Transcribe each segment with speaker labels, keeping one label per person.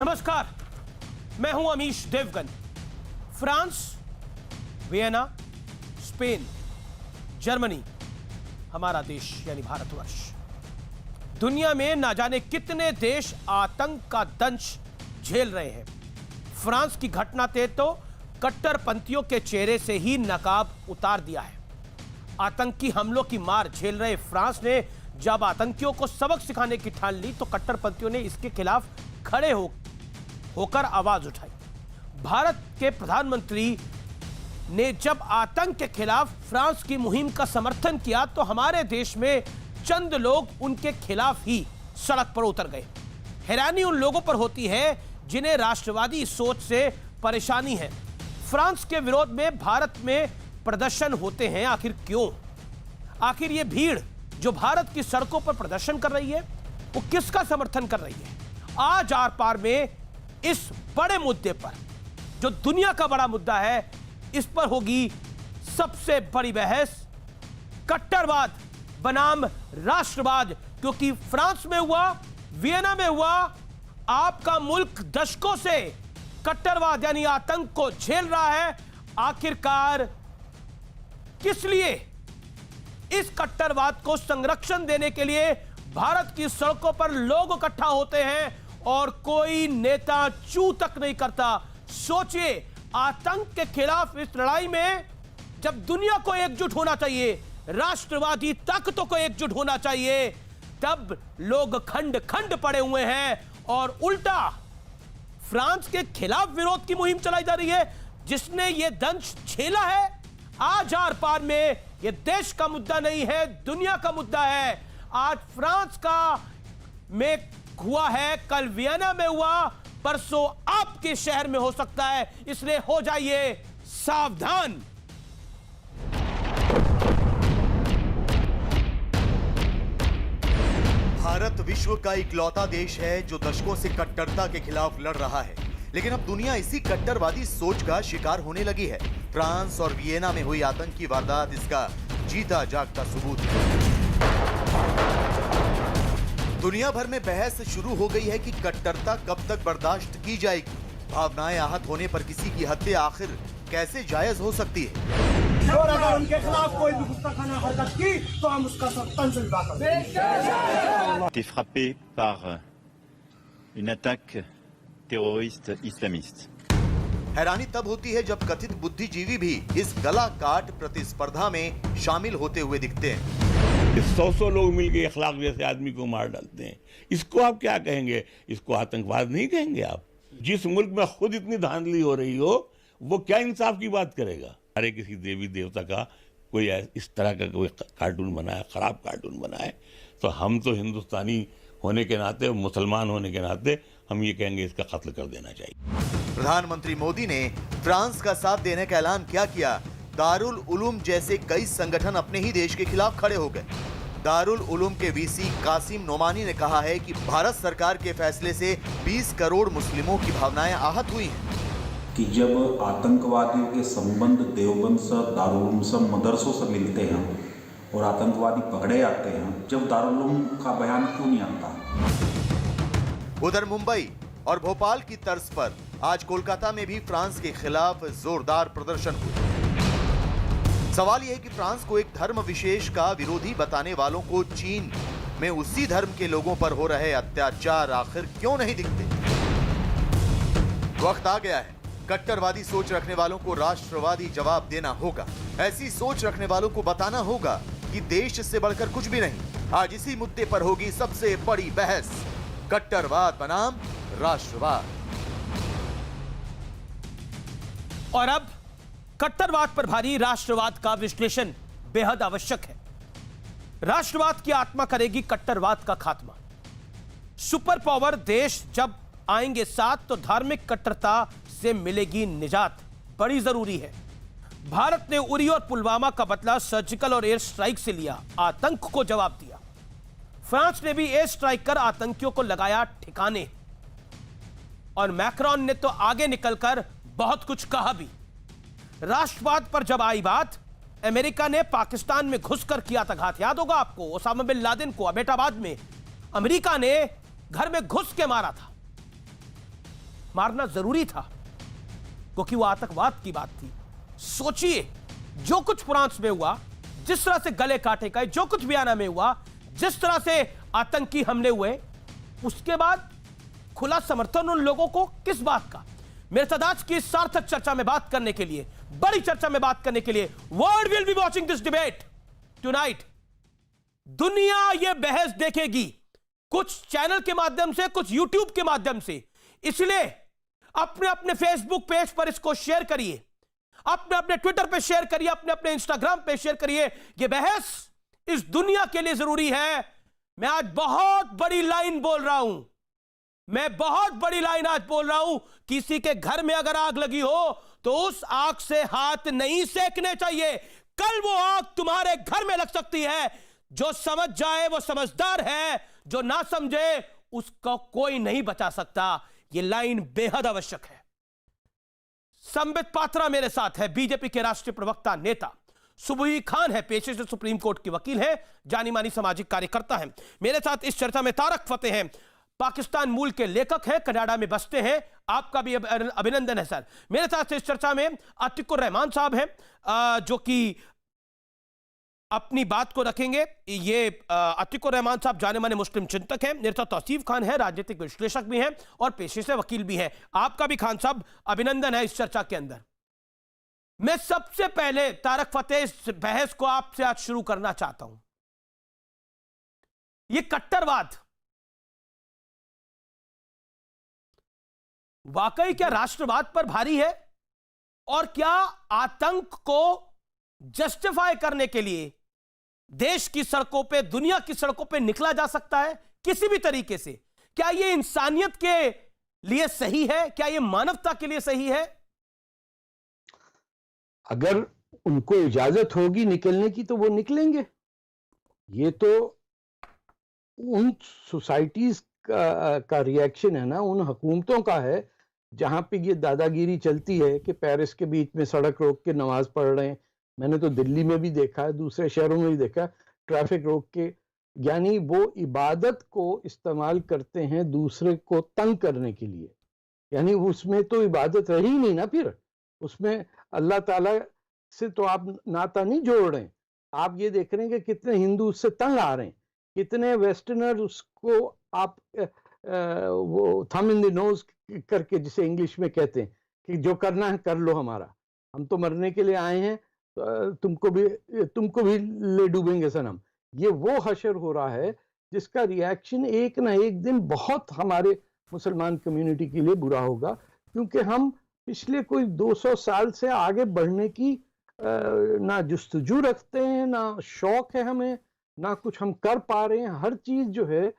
Speaker 1: नमस्कार, मैं हूं Amish Devgan. France, Vienna, Spain, Germany, हमारा देश यानी भारतवर्ष, दुनिया में ना जाने कितने देश आतंक का दंश झेल रहे हैं। फ्रांस की घटना ने तो कट्टरपंथियों के चेहरे से ही नकाब उतार दिया है। आतंकी हमलों की मार झेल रहे फ्रांस ने जब आतंकियों को सबक सिखाने की ठान ली तो कट्टरपंथियों ने इसके खिलाफ खड़े होकर आवाज उठाई। भारत के प्रधानमंत्री ने जब आतंक के खिलाफ फ्रांस की मुहिम का समर्थन किया तो हमारे देश में चंद लोग उनके खिलाफ ही सड़क पर उतर गए। हैरानी उन लोगों पर होती है जिन्हें राष्ट्रवादी सोच से परेशानी है। फ्रांस के विरोध में भारत में प्रदर्शन होते हैं, आखिर क्यों? आखिर ये भीड़ जो भारत की सड़कों पर प्रदर्शन कर रही है वो किसका समर्थन कर रही है? आज आर पार में इस बड़े मुद्दे पर, जो दुनिया का बड़ा मुद्दा है, इस पर होगी सबसे बड़ी बहस। कट्टरवाद बनाम राष्ट्रवाद, क्योंकि फ्रांस में हुआ, वियना में हुआ, आपका मुल्क दशकों से कट्टरवाद यानी आतंक को झेल रहा है। आखिरकार किस लिए? इस कट्टरवाद को संरक्षण देने के लिए भारत की सड़कों पर लोग इकट्ठा होते हैं और कोई नेता चू तक नहीं करता। सोचिए, आतंक के खिलाफ इस लड़ाई में जब दुनिया को एकजुट होना चाहिए, राष्ट्रवादी ताकतों को एकजुट होना चाहिए, तब लोग खंड खंड पड़े हुए हैं और उल्टा फ्रांस के खिलाफ विरोध की मुहिम चलाई जा रही है, जिसने यह दंश झेला है। आज आर पार में यह देश का मुद्दा नहीं है, दुनिया का मुद्दा है। आज फ्रांस का में हुआ है, कल वियना में हुआ, परसों आपके शहर में हो सकता है, इसलिए हो जाइए सावधान।
Speaker 2: भारत विश्व का इकलौता देश है जो दशकों से कट्टरता के खिलाफ लड़ रहा है, लेकिन अब दुनिया इसी कट्टरवादी सोच का शिकार होने लगी है। फ्रांस और वियना में हुई आतंकी वारदात इसका जीता जागता सबूत है। दुनिया भर में बहस शुरू हो गई है कि कट्टरता कब तक बर्दाश्त की जाएगी। भावनाएं आहत होने पर किसी की हत्या आखिर कैसे जायज हो सकती है?
Speaker 3: और अगर उनके खिलाफ कोई भी गुस्ताखाना हरकत की तो हम उसका सख्त सजा करेंगे।
Speaker 4: été frappé par une attaque terroriste islamiste.
Speaker 2: हैरानी तब होती है जब कथित बुद्धिजीवी भी इस गला काट प्रतिस्पर्धा में शामिल होते हुए दिखते हैं।
Speaker 5: 100 लोग मिलकर इखलाक जैसे आदमी को मार डालते हैं, इसको आप क्या कहेंगे? इसको आतंकवाद नहीं कहेंगे आप? जिस मुल्क में खुद इतनी धांधली हो रही हो, वो क्या इंसाफ की बात करेगा? अरे किसी देवी देवता का कोई इस तरह का कोई कार्टून बनाए, खराब कार्टून बनाए, तो हम तो हिंदुस्तानी होने के नाते, मुसलमान होने के नाते, हम ये कहेंगे इसका कत्ल कर देना चाहिए।
Speaker 2: प्रधानमंत्री मोदी ने फ्रांस का साथ देने का ऐलान क्या किया? दारुल उलूम जैसे कई संगठन अपने ही देश के खिलाफ खड़े हो गए। दारुल उलूम के वीसी कासिम नोमानी ने कहा है कि भारत सरकार के फैसले से 20 करोड़ मुस्लिमों की भावनाएं आहत हुई हैं।
Speaker 6: कि जब आतंकवादियों के संबंध देवबंद से, दारुल उलूम से, मदरसों से मिलते हैं और आतंकवादी पकड़े जाते हैं, जब दारुल उलूम का बयान क्यों नहीं आता?
Speaker 2: उधर मुंबई और भोपाल की तर्ज पर आज कोलकाता में भी फ्रांस के खिलाफ जोरदार प्रदर्शन हुए। सवाल यह है कि फ्रांस को एक धर्म विशेष का विरोधी बताने वालों को चीन में उसी धर्म के लोगों पर हो रहे अत्याचार आखिर क्यों नहीं दिखते? वक्त आ गया है, कट्टरवादी सोच रखने वालों को राष्ट्रवादी जवाब देना होगा। ऐसी सोच रखने वालों को बताना होगा कि देश से बढ़कर कुछ भी नहीं। आज इसी मुद्दे पर होगी सबसे बड़ी बहस, कट्टरवाद बनाम राष्ट्रवाद।
Speaker 1: और अब कट्टरवाद पर भारी राष्ट्रवाद का विश्लेषण बेहद आवश्यक है। राष्ट्रवाद की आत्मा करेगी कट्टरवाद का खात्मा। सुपर पावर देश जब आएंगे साथ तो धार्मिक कट्टरता से मिलेगी निजात, बड़ी जरूरी है। भारत ने उरी और पुलवामा का बदला सर्जिकल और एयर स्ट्राइक से लिया, आतंक को जवाब दिया। फ्रांस ने भी एयर स्ट्राइक कर आतंकियों को लगाया ठिकाने, और मैक्रोन ने तो आगे निकलकर बहुत कुछ कहा भी। राष्ट्रवाद पर जब आई बात, अमेरिका ने पाकिस्तान में घुसकर किया था घात, याद होगा आपको, ओसामा बिन लादेन को अबेटाबाद में अमेरिका ने घर में घुस के मारा था। मारना जरूरी था, क्योंकि वो आतंकवाद की बात थी। सोचिए, जो कुछ फ्रांस में हुआ, जिस तरह से गले काटे गए, जो कुछ वियना में हुआ, जिस तरह से आतंकी हमले हुए, उसके बाद खुला समर्थन उन लोगों को किस बात का। मेरे साथ आज की सार्थक चर्चा में बात करने के लिए, बड़ी चर्चा में बात करने के लिए, world will be watching this debate tonight. दुनिया यह बहस देखेगी, कुछ चैनल के माध्यम से, कुछ यूट्यूब के माध्यम से। इसलिए अपने अपने फेसबुक पेज पर इसको शेयर करिए, अपने अपने ट्विटर पे शेयर करिए, अपने अपने इंस्टाग्राम पे शेयर करिए। यह बहस इस दुनिया के लिए जरूरी है। मैं आज बहुत बड़ी लाइन बोल रहा हूं, मैं बहुत बड़ी लाइन आज बोल रहा हूं। किसी के घर में अगर आग लगी हो तो उस आग से हाथ नहीं सेकने चाहिए। कल वो आग तुम्हारे घर में लग सकती है। जो समझ जाए वो समझदार है, जो ना समझे उसको कोई नहीं बचा सकता। ये लाइन बेहद आवश्यक है। संबित पात्रा मेरे साथ है, बीजेपी के राष्ट्रीय प्रवक्ता नेता। सुबुही खान है, पेशे से सुप्रीम कोर्ट की वकील है, जानी मानी सामाजिक कार्यकर्ता है। मेरे साथ इस चर्चा में तारक फतेह हैं, पाकिस्तान मूल के लेखक हैं, कनाडा में बसते हैं। आपका भी अभिनंदन है सर। मेरे साथ इस चर्चा में अतिकुर रहमान साहब हैं, जो कि अपनी बात को रखेंगे। ये अतिकुर रहमान साहब जाने माने मुस्लिम चिंतक हैं। मेरे साथ तौसीफ खान है, राजनीतिक विश्लेषक भी हैं और पेशे से वकील भी हैं। आपका भी खान साहब अभिनंदन है इस चर्चा के अंदर। मैं सबसे पहले तारक फतेह इस बहस को आपसे आज शुरू करना चाहता हूं। ये कट्टरवाद वाकई क्या राष्ट्रवाद पर भारी है? और क्या आतंक को जस्टिफाई करने के लिए देश की सड़कों पे, दुनिया की सड़कों पे निकला जा सकता है किसी भी तरीके से? क्या यह इंसानियत के लिए सही है? क्या यह मानवता के लिए सही है?
Speaker 7: अगर उनको इजाजत होगी निकलने की तो वो निकलेंगे। ये तो उन सोसाइटीज का रिएक्शन है ना, उन हुकूमतों का है जहां पे ये दादागिरी चलती है कि पेरिस के बीच में सड़क रोक के नमाज पढ़ रहे हैं। मैंने तो दिल्ली में भी देखा है, दूसरे शहरों में भी देखा, ट्रैफिक रोक के। यानी वो इबादत को इस्तेमाल करते हैं दूसरे को तंग करने के लिए। यानी उसमें तो इबादत रही नहीं ना, फिर उसमें अल्लाह ताला से तो आप नाता नहीं जोड़ रहे हैं। आप ये देख रहे हैं कि कितने हिंदू उससे तंग आ रहे हैं, कितने वेस्टर्नर उसको आप वो थम इन द नोज करके, जिसे इंग्लिश में कहते हैं कि जो करना है कर लो, हमारा, हम तो मरने के लिए आए हैं, तुमको भी ले डूबेंगे सनम। ये वो हशर हो रहा है जिसका रिएक्शन एक ना एक दिन बहुत हमारे मुसलमान कम्युनिटी के लिए बुरा होगा, क्योंकि हम पिछले कोई 200 साल से आगे बढ़ने की ना जुस्तजू रखते हैं, ना शौक है हमें, ना कुछ हम कर पा रहे हैं। हर चीज जो है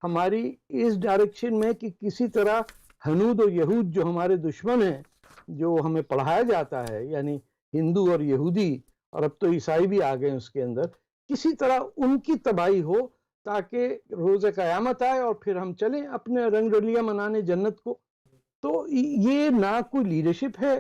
Speaker 7: हमारी इस डायरेक्शन में कि किसी तरह हनूद और यहूद जो हमारे दुश्मन हैं, जो हमें पढ़ाया जाता है, यानी हिंदू और यहूदी, और अब तो ईसाई भी आ गए उसके अंदर, किसी तरह उनकी तबाही हो ताकि रोज़े क़यामत आए और फिर हम चलें अपने रंगरलियां मनाने जन्नत को। तो ये ना कोई लीडरशिप है,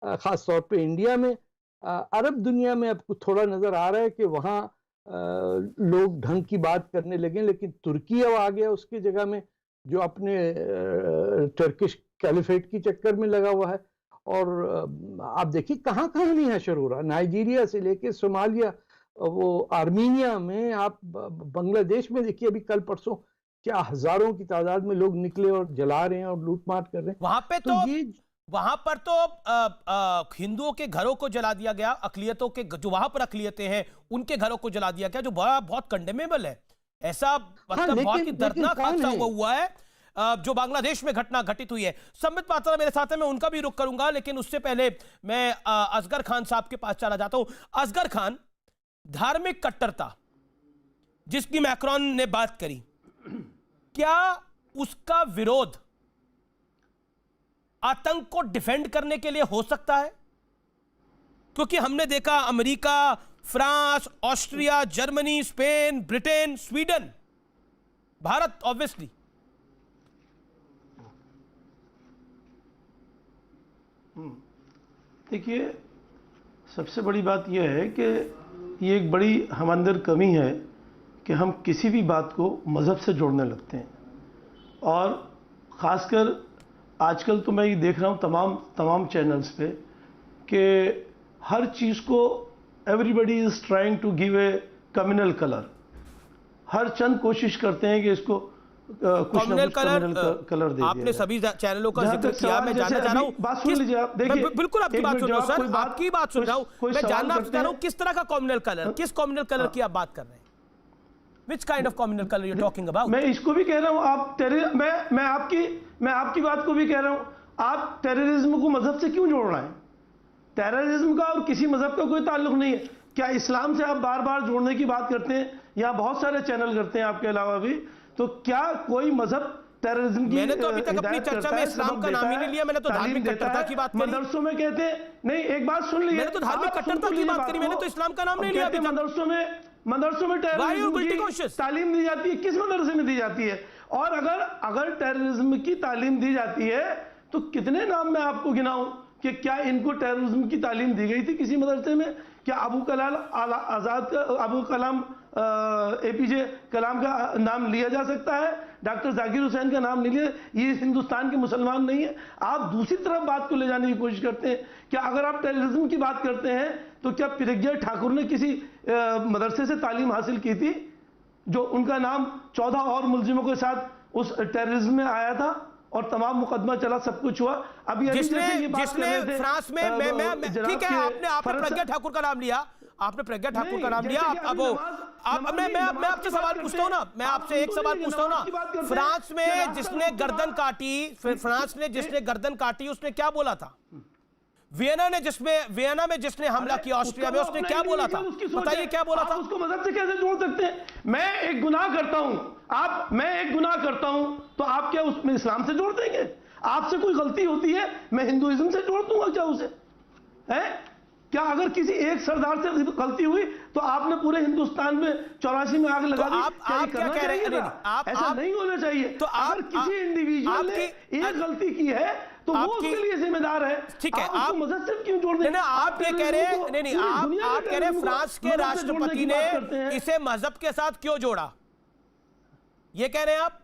Speaker 7: ख़ास तौर पे इंडिया में। अरब दुनिया में अब कुछ थोड़ा नज़र आ रहा है कि वहाँ लोग ढंग की बात करने लगे, लेकिन तुर्की अब आ गया उसकी जगह में, जो अपने टर्किश कैलिफेट की चक्कर में लगा हुआ है। और आप देखिए कहाँ कहाँ नहीं हशर हो रहा, नाइजीरिया से लेके सोमालिया, वो आर्मीनिया में, आप बांग्लादेश में देखिए अभी कल परसों क्या हजारों की तादाद में लोग निकले और जला रहे हैं और लूटमार कर रहे हैं।
Speaker 1: वहां पे तो वहां पर तो हिंदुओं के घरों को जला दिया गया, अकलियतों के जो वहां पर अकलियतें हैं उनके घरों को जला दिया गया, जो बहुत कंडेमेबल है। ऐसा मतलब बहुत ही दर्दनाक हादसा हुआ है जो बांग्लादेश में घटना घटित हुई है। संबित पात्रा मेरे साथ है, मैं उनका भी रुख करूंगा, लेकिन उससे पहले मैं असगर खान साहब के पास चला जाता हूं। असगर खान, धार्मिक कट्टरता जिसकी मैक्रोन ने बात करी, क्या उसका विरोध आतंक को डिफेंड करने के लिए हो सकता है? क्योंकि हमने देखा America, France, Austria, Germany, Spain, Britain, Sweden, Bharat obviously.
Speaker 8: देखिए, सबसे बड़ी बात यह है कि ये एक बड़ी हम अंदर कमी है कि हम किसी भी बात को मज़हब से जोड़ने लगते हैं, और ख़ासकर आजकल तो मैं ये देख रहा हूँ तमाम चैनल्स पे कि हर चीज़ को everybody is trying to give a communal colour. हर चंद कोशिश करते हैं कि इसको कुछ ना कुछ कलर दे।
Speaker 1: आपने सभी चैनलों का जिक्र किया, मैं जानना चाह रहा हूँ,
Speaker 8: बात सुन लीजिए आप, देखिए
Speaker 1: बिल्कुल आपकी बात सुन रहा हूँ सर, आपकी बात सुन रहा हूँ, मैं जानना चाह रहा हूँ किस तरह का कम्युनल कलर, किस कम्युनल कलर की आप बात कर रहे हैं? Which kind of communal color you're talking about?
Speaker 8: मैं इसको भी कह रहा हूँ, आप मैं आपकी बात को भी कह रहा हूँ, आप टेररिज्म को मजहब से क्यों जोड़ रहे हैं? टेररिज्म का और किसी मजहब का कोई ताल्लुक नहीं है। क्या इस्लाम से आप बार बार जोड़ने की बात करते हैं? यहाँ बहुत सारे चैनल करते हैं आपके अलावा भी, तो क्या कोई मजहब टेररिज्म की
Speaker 1: मैंने तो अभी तक अपनी चर्चा में इस्लाम का नाम ही नहीं लिया, मैंने तो धार्मिक कट्टरता की बात करी।
Speaker 8: मदरसों में कहते हैं, नहीं एक बात सुन लीजिए,
Speaker 1: मैंने तो धार्मिक कट्टरता की बात करी, मैंने तो इस्लाम का नाम नहीं लिया अभी तक।
Speaker 8: मदरसों में टेररिज्म की तालीम दी जाती है, किस मदरसे में दी जाती है? और अगर टेररिज्म की तालीम दी जाती है तो कितने नाम मैं आपको गिनाऊं कि क्या इनको टेररिज्म की तालीम दी गई थी किसी मदरसे में? क्या अबू कलाम एपीजे कलाम का नाम लिया जा सकता है? डॉक्टर जाकिर हुसैन का नाम नहीं लिया? ये हिंदुस्तान के मुसलमान नहीं है। आप दूसरी तरफ बात को ले जाने की कोशिश करते हैं। क्या अगर आप टेररिज्म की बात करते हैं तो क्या प्रज्ञा ठाकुर ने किसी मदरसे से तालीम हासिल की थी जो उनका नाम 14 और मुलजिमों के साथ उस टेररिज्म में आया था और तमाम मुकदमा चला, सब कुछ हुआ? अभी
Speaker 1: जिसने फ्रांस में ठीक है, आपने प्रज्ञा ठाकुर का नाम लिया, आपने प्रज्ञा ठाकुर का नाम लिया। अब मैं आपसे सवाल पूछता हूं ना, मैं आपसे एक सवाल पूछता हूं ना, फ्रांस में जिसने गर्दन काटी उसने क्या बोला था? वियना में जिसने हमला किया ऑस्ट्रिया में, उसने क्या बोला था? बताइए क्या बोला था?
Speaker 8: उसको मदद से कैसे जोड़ सकते हैं? मैं एक गुनाह करता हूं तो आप क्या उसमें इस्लाम से जोड़ देंगे? आपसे कोई गलती होती है, मैं हिंदुइज्म से जोड़ दूंगा क्या उसे? है क्या? अगर किसी एक सरदार से गलती हुई तो आपने पूरे हिंदुस्तान में 84 में आग लगा दी?
Speaker 1: आप क्या कह रहे हैं?
Speaker 8: ऐसा नहीं होना चाहिए। तो अगर किसी इंडिविजुअल ने एक गलती की है तो वो उसके लिए जिम्मेदार है।
Speaker 1: ठीक है, आप
Speaker 8: मदद से क्यों जोड़ दें?
Speaker 1: आप ये कह रहे हैं, आप कह रहे हैं फ्रांस के राष्ट्रपति ने इसे मजहब के साथ क्यों जोड़ा, ये कह रहे हैं आप?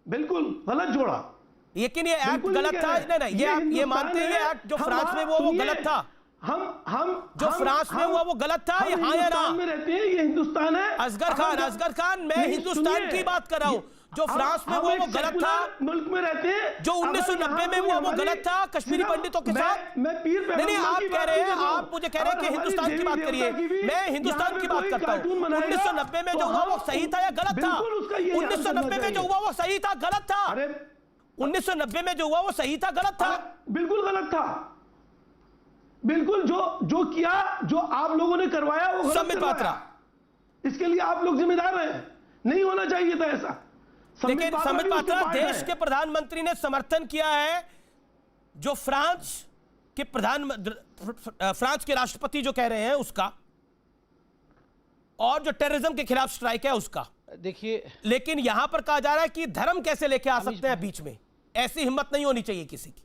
Speaker 8: बिल्कुल गलत जोड़ा,
Speaker 1: लेकिन ये एक्ट गलत था। नहीं, ये मानते हैं ये एक्ट जो फ्रांस में वो गलत था?
Speaker 8: हम
Speaker 1: जो फ्रांस में हुआ वो गलत था, ये हाँ या ना?
Speaker 8: में रहते हैं, ये हिंदुस्तान है।
Speaker 1: असगर खान मैं हिंदुस्तान की बात कर रहा हूँ। जो फ्रांस में हुआ वो गलत था,
Speaker 8: मुल्क में रहते हैं।
Speaker 1: जो 1990 में हुआ वो गलत था कश्मीरी पंडितों के साथ। नहीं, आप कह रहे हैं, आप मुझे कह रहे हैं कि हिंदुस्तान की बात करिए, मैं हिंदुस्तान की बात करता हूँ। 1990 में जो हुआ वो सही था या गलत था? 1990 में जो हुआ वो सही था गलत था? 1990 में जो हुआ वो सही था गलत था?
Speaker 8: बिल्कुल गलत था। बिल्कुल जो किया, जो आप लोगों ने करवाया वो गलत
Speaker 1: संबित पात्रा,
Speaker 8: इसके लिए आप लोग जिम्मेदार हैं। नहीं होना चाहिए था ऐसा।
Speaker 1: लेकिन संबित पात्रा, देश के प्रधानमंत्री ने समर्थन किया है जो फ्रांस के राष्ट्रपति जो कह रहे हैं उसका, और जो टेररिज्म के खिलाफ स्ट्राइक है उसका।
Speaker 9: देखिए,
Speaker 1: लेकिन यहां पर कहा जा रहा है कि धर्म कैसे लेके आ सकते हैं बीच में? ऐसी हिम्मत नहीं होनी चाहिए किसी की।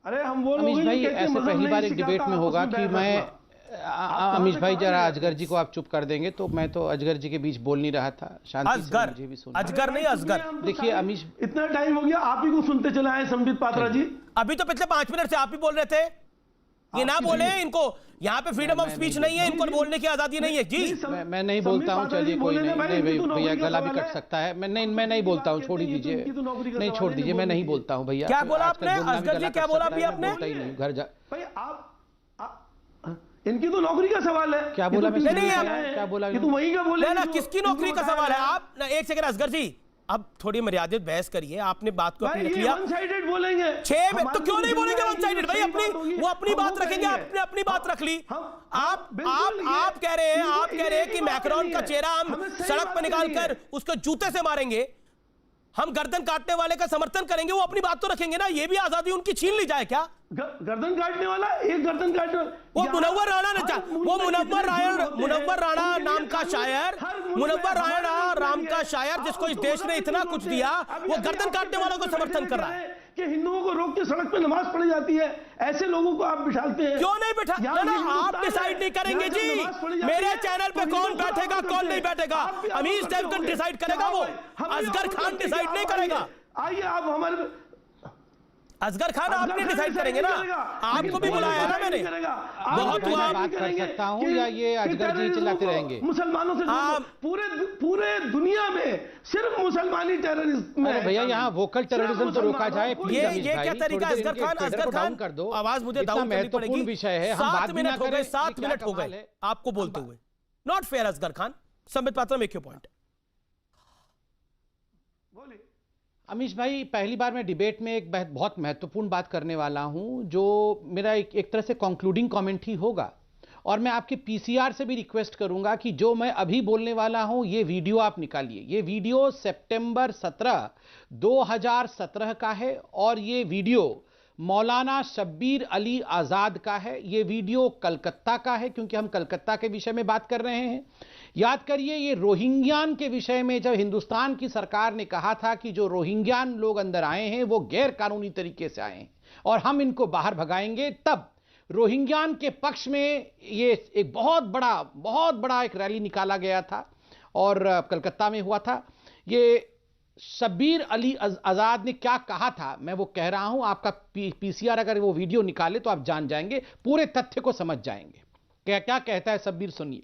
Speaker 8: अरे हम वो
Speaker 9: अमीश भाई, ऐसे पहली बार एक डिबेट में होगा कि मैं अमीश भाई जरा अजगर जी को आप चुप कर देंगे तो मैं तो अजगर जी के बीच बोल नहीं रहा था, शांति से मुझे भी सुनना।
Speaker 1: अजगर नहीं, असगर।
Speaker 9: देखिए अमीश,
Speaker 8: इतना टाइम हो गया आप ही को सुनते चला है संबित पात्रा जी।
Speaker 1: अभी तो पिछले 5 मिनट से आप ही बोल रहे थे। ये ना बोले, इनको यहाँ पे फ्रीडम ऑफ स्पीच नहीं है, इनको बोलने की आजादी नहीं है जी।
Speaker 9: मैं नहीं बोलता हूँ, चलिए कोई नहीं भैया, गला भी कट सकता है। मैं नहीं बोलता हूँ, छोड़ दीजिए, नहीं छोड़ दीजिए, मैं नहीं बोलता हूँ भैया।
Speaker 1: क्या बोला आपने असगर जी, क्या बोला अभी आपने?
Speaker 9: घर जा
Speaker 8: भाई, आप इनकी तो नौकरी का सवाल है।
Speaker 9: क्या बोला?
Speaker 8: क्या बोला? ये तो वही का बोले
Speaker 1: ना, किसकी नौकरी का सवाल है? आप एक सेकंड असगर जी, अब थोड़ी मर्यादित बहस करिए। आपने बात को अपनी रख लिया।
Speaker 8: वन साइडेड बोलेंगे
Speaker 1: 6 में तो क्यों नहीं बोलेंगे वन साइडेड? भाई वो अपनी बात रखेंगे, आपने अपनी बात रख ली। आप कह रहे हैं कि मैक्रोन का चेहरा हम सड़क पर निकालकर उसको जूते से मारेंगे, हम गर्दन काटने वाले का समर्थन करेंगे, वो अपनी बात तो रखेंगे ना। ये भी आजादी उनकी छीन ली जाए क्या?
Speaker 8: गर्दन काटने वाला, एक गर्दन काटने वाला
Speaker 1: वो मुनव्वर राणा ने, वो मुनव्वर राणा नाम का शायर, मुनव्वर राणा नाम का शायर जिसको इस देश ने इतना कुछ दिया, वो गर्दन काटने वालों को समर्थन कर रहा है
Speaker 8: कि हिंदुओं को रोक के सड़क पे नमाज पढ़ी जाती है। ऐसे लोगों को आप बिठाते हैं।
Speaker 1: क्यों नहीं बिठा? ना, आप डिसाइड नहीं करेंगे जी। मेरे चैनल पे कौन बैठेगा कौन नहीं बैठेगा, अमीश देवगन डिसाइड करेगा, वो असगर खान डिसाइड नहीं करेगा।
Speaker 8: आइए आप हमारे
Speaker 1: असगर खान आपने डिसाइड करेंगे ना, आपको भी बुलाया है ना मैंने। बहुत हुआ,
Speaker 9: बात कर सकता हूं या ये असगर जी चिल्लाते रहेंगे?
Speaker 8: मुसलमानों से पूरे दुनिया में सिर्फ मुसलमानी टेररिज्म में।
Speaker 9: भैया यहाँ वोकल टेररिज्म तो रोका जाए।
Speaker 1: ये क्या तरीका? असगर खान
Speaker 9: कर दो,
Speaker 1: आवाज मुझे डाउन करनी पड़ेगी।
Speaker 9: विषय है,
Speaker 1: 7 मिनट हो गए, 7 मिनट हो गए आपको बोलते हुए। Not fair Asgar Khan. Sambit Patra, make your point.
Speaker 9: Amish भाई, पहली बार मैं डिबेट में एक बहुत महत्वपूर्ण बात करने वाला हूं, जो मेरा एक तरह से कंक्लूडिंग कमेंट ही होगा। और मैं आपके पीसीआर से भी रिक्वेस्ट करूंगा कि जो मैं अभी बोलने वाला हूं, ये वीडियो आप निकालिए। ये वीडियो सितंबर 17, 2017 का है और ये वीडियो मौलाना शब्बीर अली आज़ाद का है। ये वीडियो कलकत्ता का है, क्योंकि हम कलकत्ता के विषय में बात कर रहे हैं। याद करिए, ये रोहिंग्यान के विषय में जब हिंदुस्तान की सरकार ने कहा था कि जो रोहिंग्यान लोग अंदर आए हैं वो गैर कानूनी तरीके से आए हैं और हम इनको बाहर भगाएंगे, तब रोहिंग्यान के पक्ष में ये एक बहुत बड़ा एक रैली निकाला गया था और कलकत्ता में हुआ था। ये शब्बीर अली आज़ाद ने क्या कहा था, मैं वो कह रहा हूं। आपका पीसीआर अगर वो वीडियो निकाले तो आप जान जाएंगे, पूरे तथ्य को समझ जाएंगे। क्या कहता है शब्बीर, सुनिए।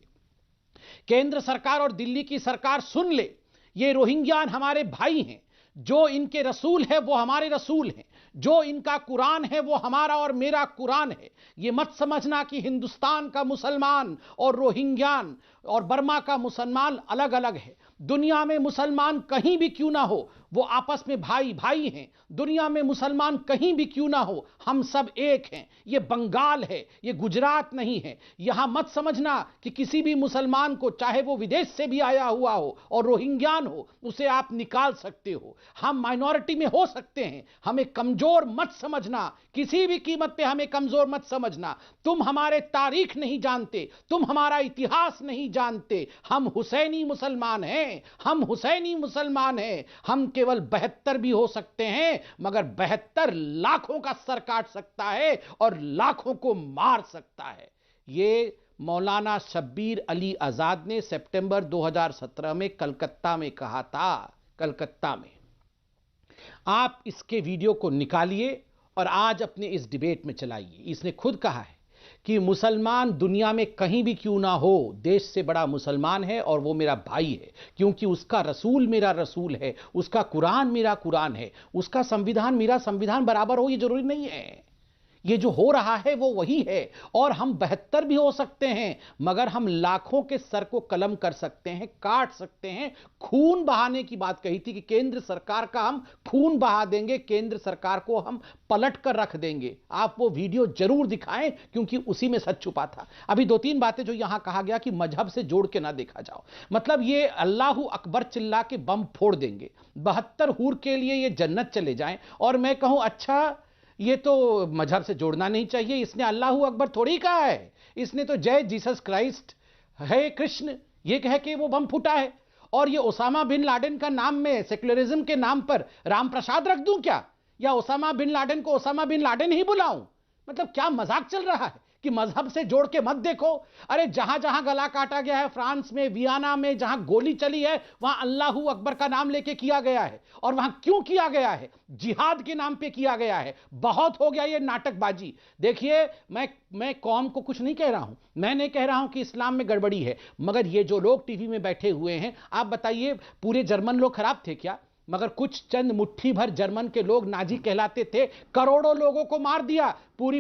Speaker 9: केंद्र सरकार और दिल्ली की सरकार सुन ले, ये रोहिंग्यान हमारे भाई हैं। जो इनके रसूल है वो हमारे रसूल हैं। जो इनका कुरान है वो हमारा और मेरा कुरान है। ये मत समझना कि हिंदुस्तान का मुसलमान और रोहिंग्यान और बर्मा का मुसलमान अलग अलग है। दुनिया में मुसलमान कहीं भी क्यों ना हो, वो आपस में भाई भाई हैं। दुनिया में मुसलमान कहीं भी क्यों ना हो, हम सब एक हैं। ये बंगाल है, ये गुजरात नहीं है। यहां मत समझना कि किसी भी मुसलमान को, चाहे वो विदेश से भी आया हुआ हो और रोहिंग्यान हो, उसे आप निकाल सकते हो। हम माइनॉरिटी में हो सकते हैं, हमें कमजोर मत समझना, किसी भी कीमत पे हमें कमजोर मत समझना। तुम हमारे तारीख नहीं जानते, तुम हमारा इतिहास नहीं जानते। हम हुसैनी मुसलमान हैं, हम हुसैनी मुसलमान हैं। हम केवल 72 भी हो सकते हैं, मगर 72 लाखों का सर काट सकता है और लाखों को मार सकता है। ये मौलाना शब्बीर अली आज़ाद ने सितंबर 2017 में कलकत्ता में कहा था। कलकत्ता में आप इसके वीडियो को निकालिए और आज अपने इस डिबेट में चलाइए। इसने खुद कहा है कि मुसलमान दुनिया में कहीं भी क्यों ना हो, देश से बड़ा मुसलमान है और वो मेरा भाई है, क्योंकि उसका रसूल मेरा रसूल है, उसका कुरान मेरा कुरान है, उसका संविधान मेरा संविधान बराबर हो, ये जरूरी नहीं है। ये जो हो रहा है वो वही है। और हम 72 भी हो सकते हैं, मगर हम लाखों के सर को कलम कर सकते हैं, काट सकते हैं। खून बहाने की बात कही थी कि केंद्र सरकार का हम खून बहा देंगे, केंद्र सरकार को हम पलट कर रख देंगे। आप वो वीडियो जरूर दिखाएं, क्योंकि उसी में सच छुपा था। अभी 2-3 बातें जो यहां कहा गया कि मजहब से जोड़ के ना देखा जाओ, मतलब ये अल्लाहू अकबर चिल्ला के बम फोड़ देंगे, 72 हूर के लिए ये जन्नत चले जाएं। और मैं कहूं, अच्छा ये तो मजहब से जोड़ना नहीं चाहिए। इसने अल्लाहू अकबर थोड़ी कहा है, इसने तो जय जीसस क्राइस्ट है कृष्ण ये कह के वो बम फूटा है। और ये ओसामा बिन लादेन का नाम में सेक्युलरिज्म के नाम पर राम प्रसाद रख दूं क्या, या ओसामा बिन लादेन को ओसामा बिन लादेन ही बुलाऊं? मतलब क्या मजाक चल रहा है कि मजहब से जोड़ के मत देखो। अरे जहां जहां गला काटा गया है, फ्रांस में, वियना में, जहां गोली चली है, वहां अल्लाहू अकबर का नाम लेके किया गया है। और वहां क्यों किया गया है? जिहाद के नाम पे किया गया है। बहुत हो गया ये नाटकबाजी। देखिए, मैं कौम को कुछ नहीं कह रहा हूं, मैं नहीं कह रहा हूं कि इस्लाम में गड़बड़ी है, मगर ये जो लोग टीवी में बैठे हुए हैं, आप बताइए पूरे जर्मन लोग खराब थे क्या? मगर कुछ चंद मुट्ठी भर जर्मन के लोग नाजी कहलाते थे, करोड़ों लोगों को मार दिया। पूरी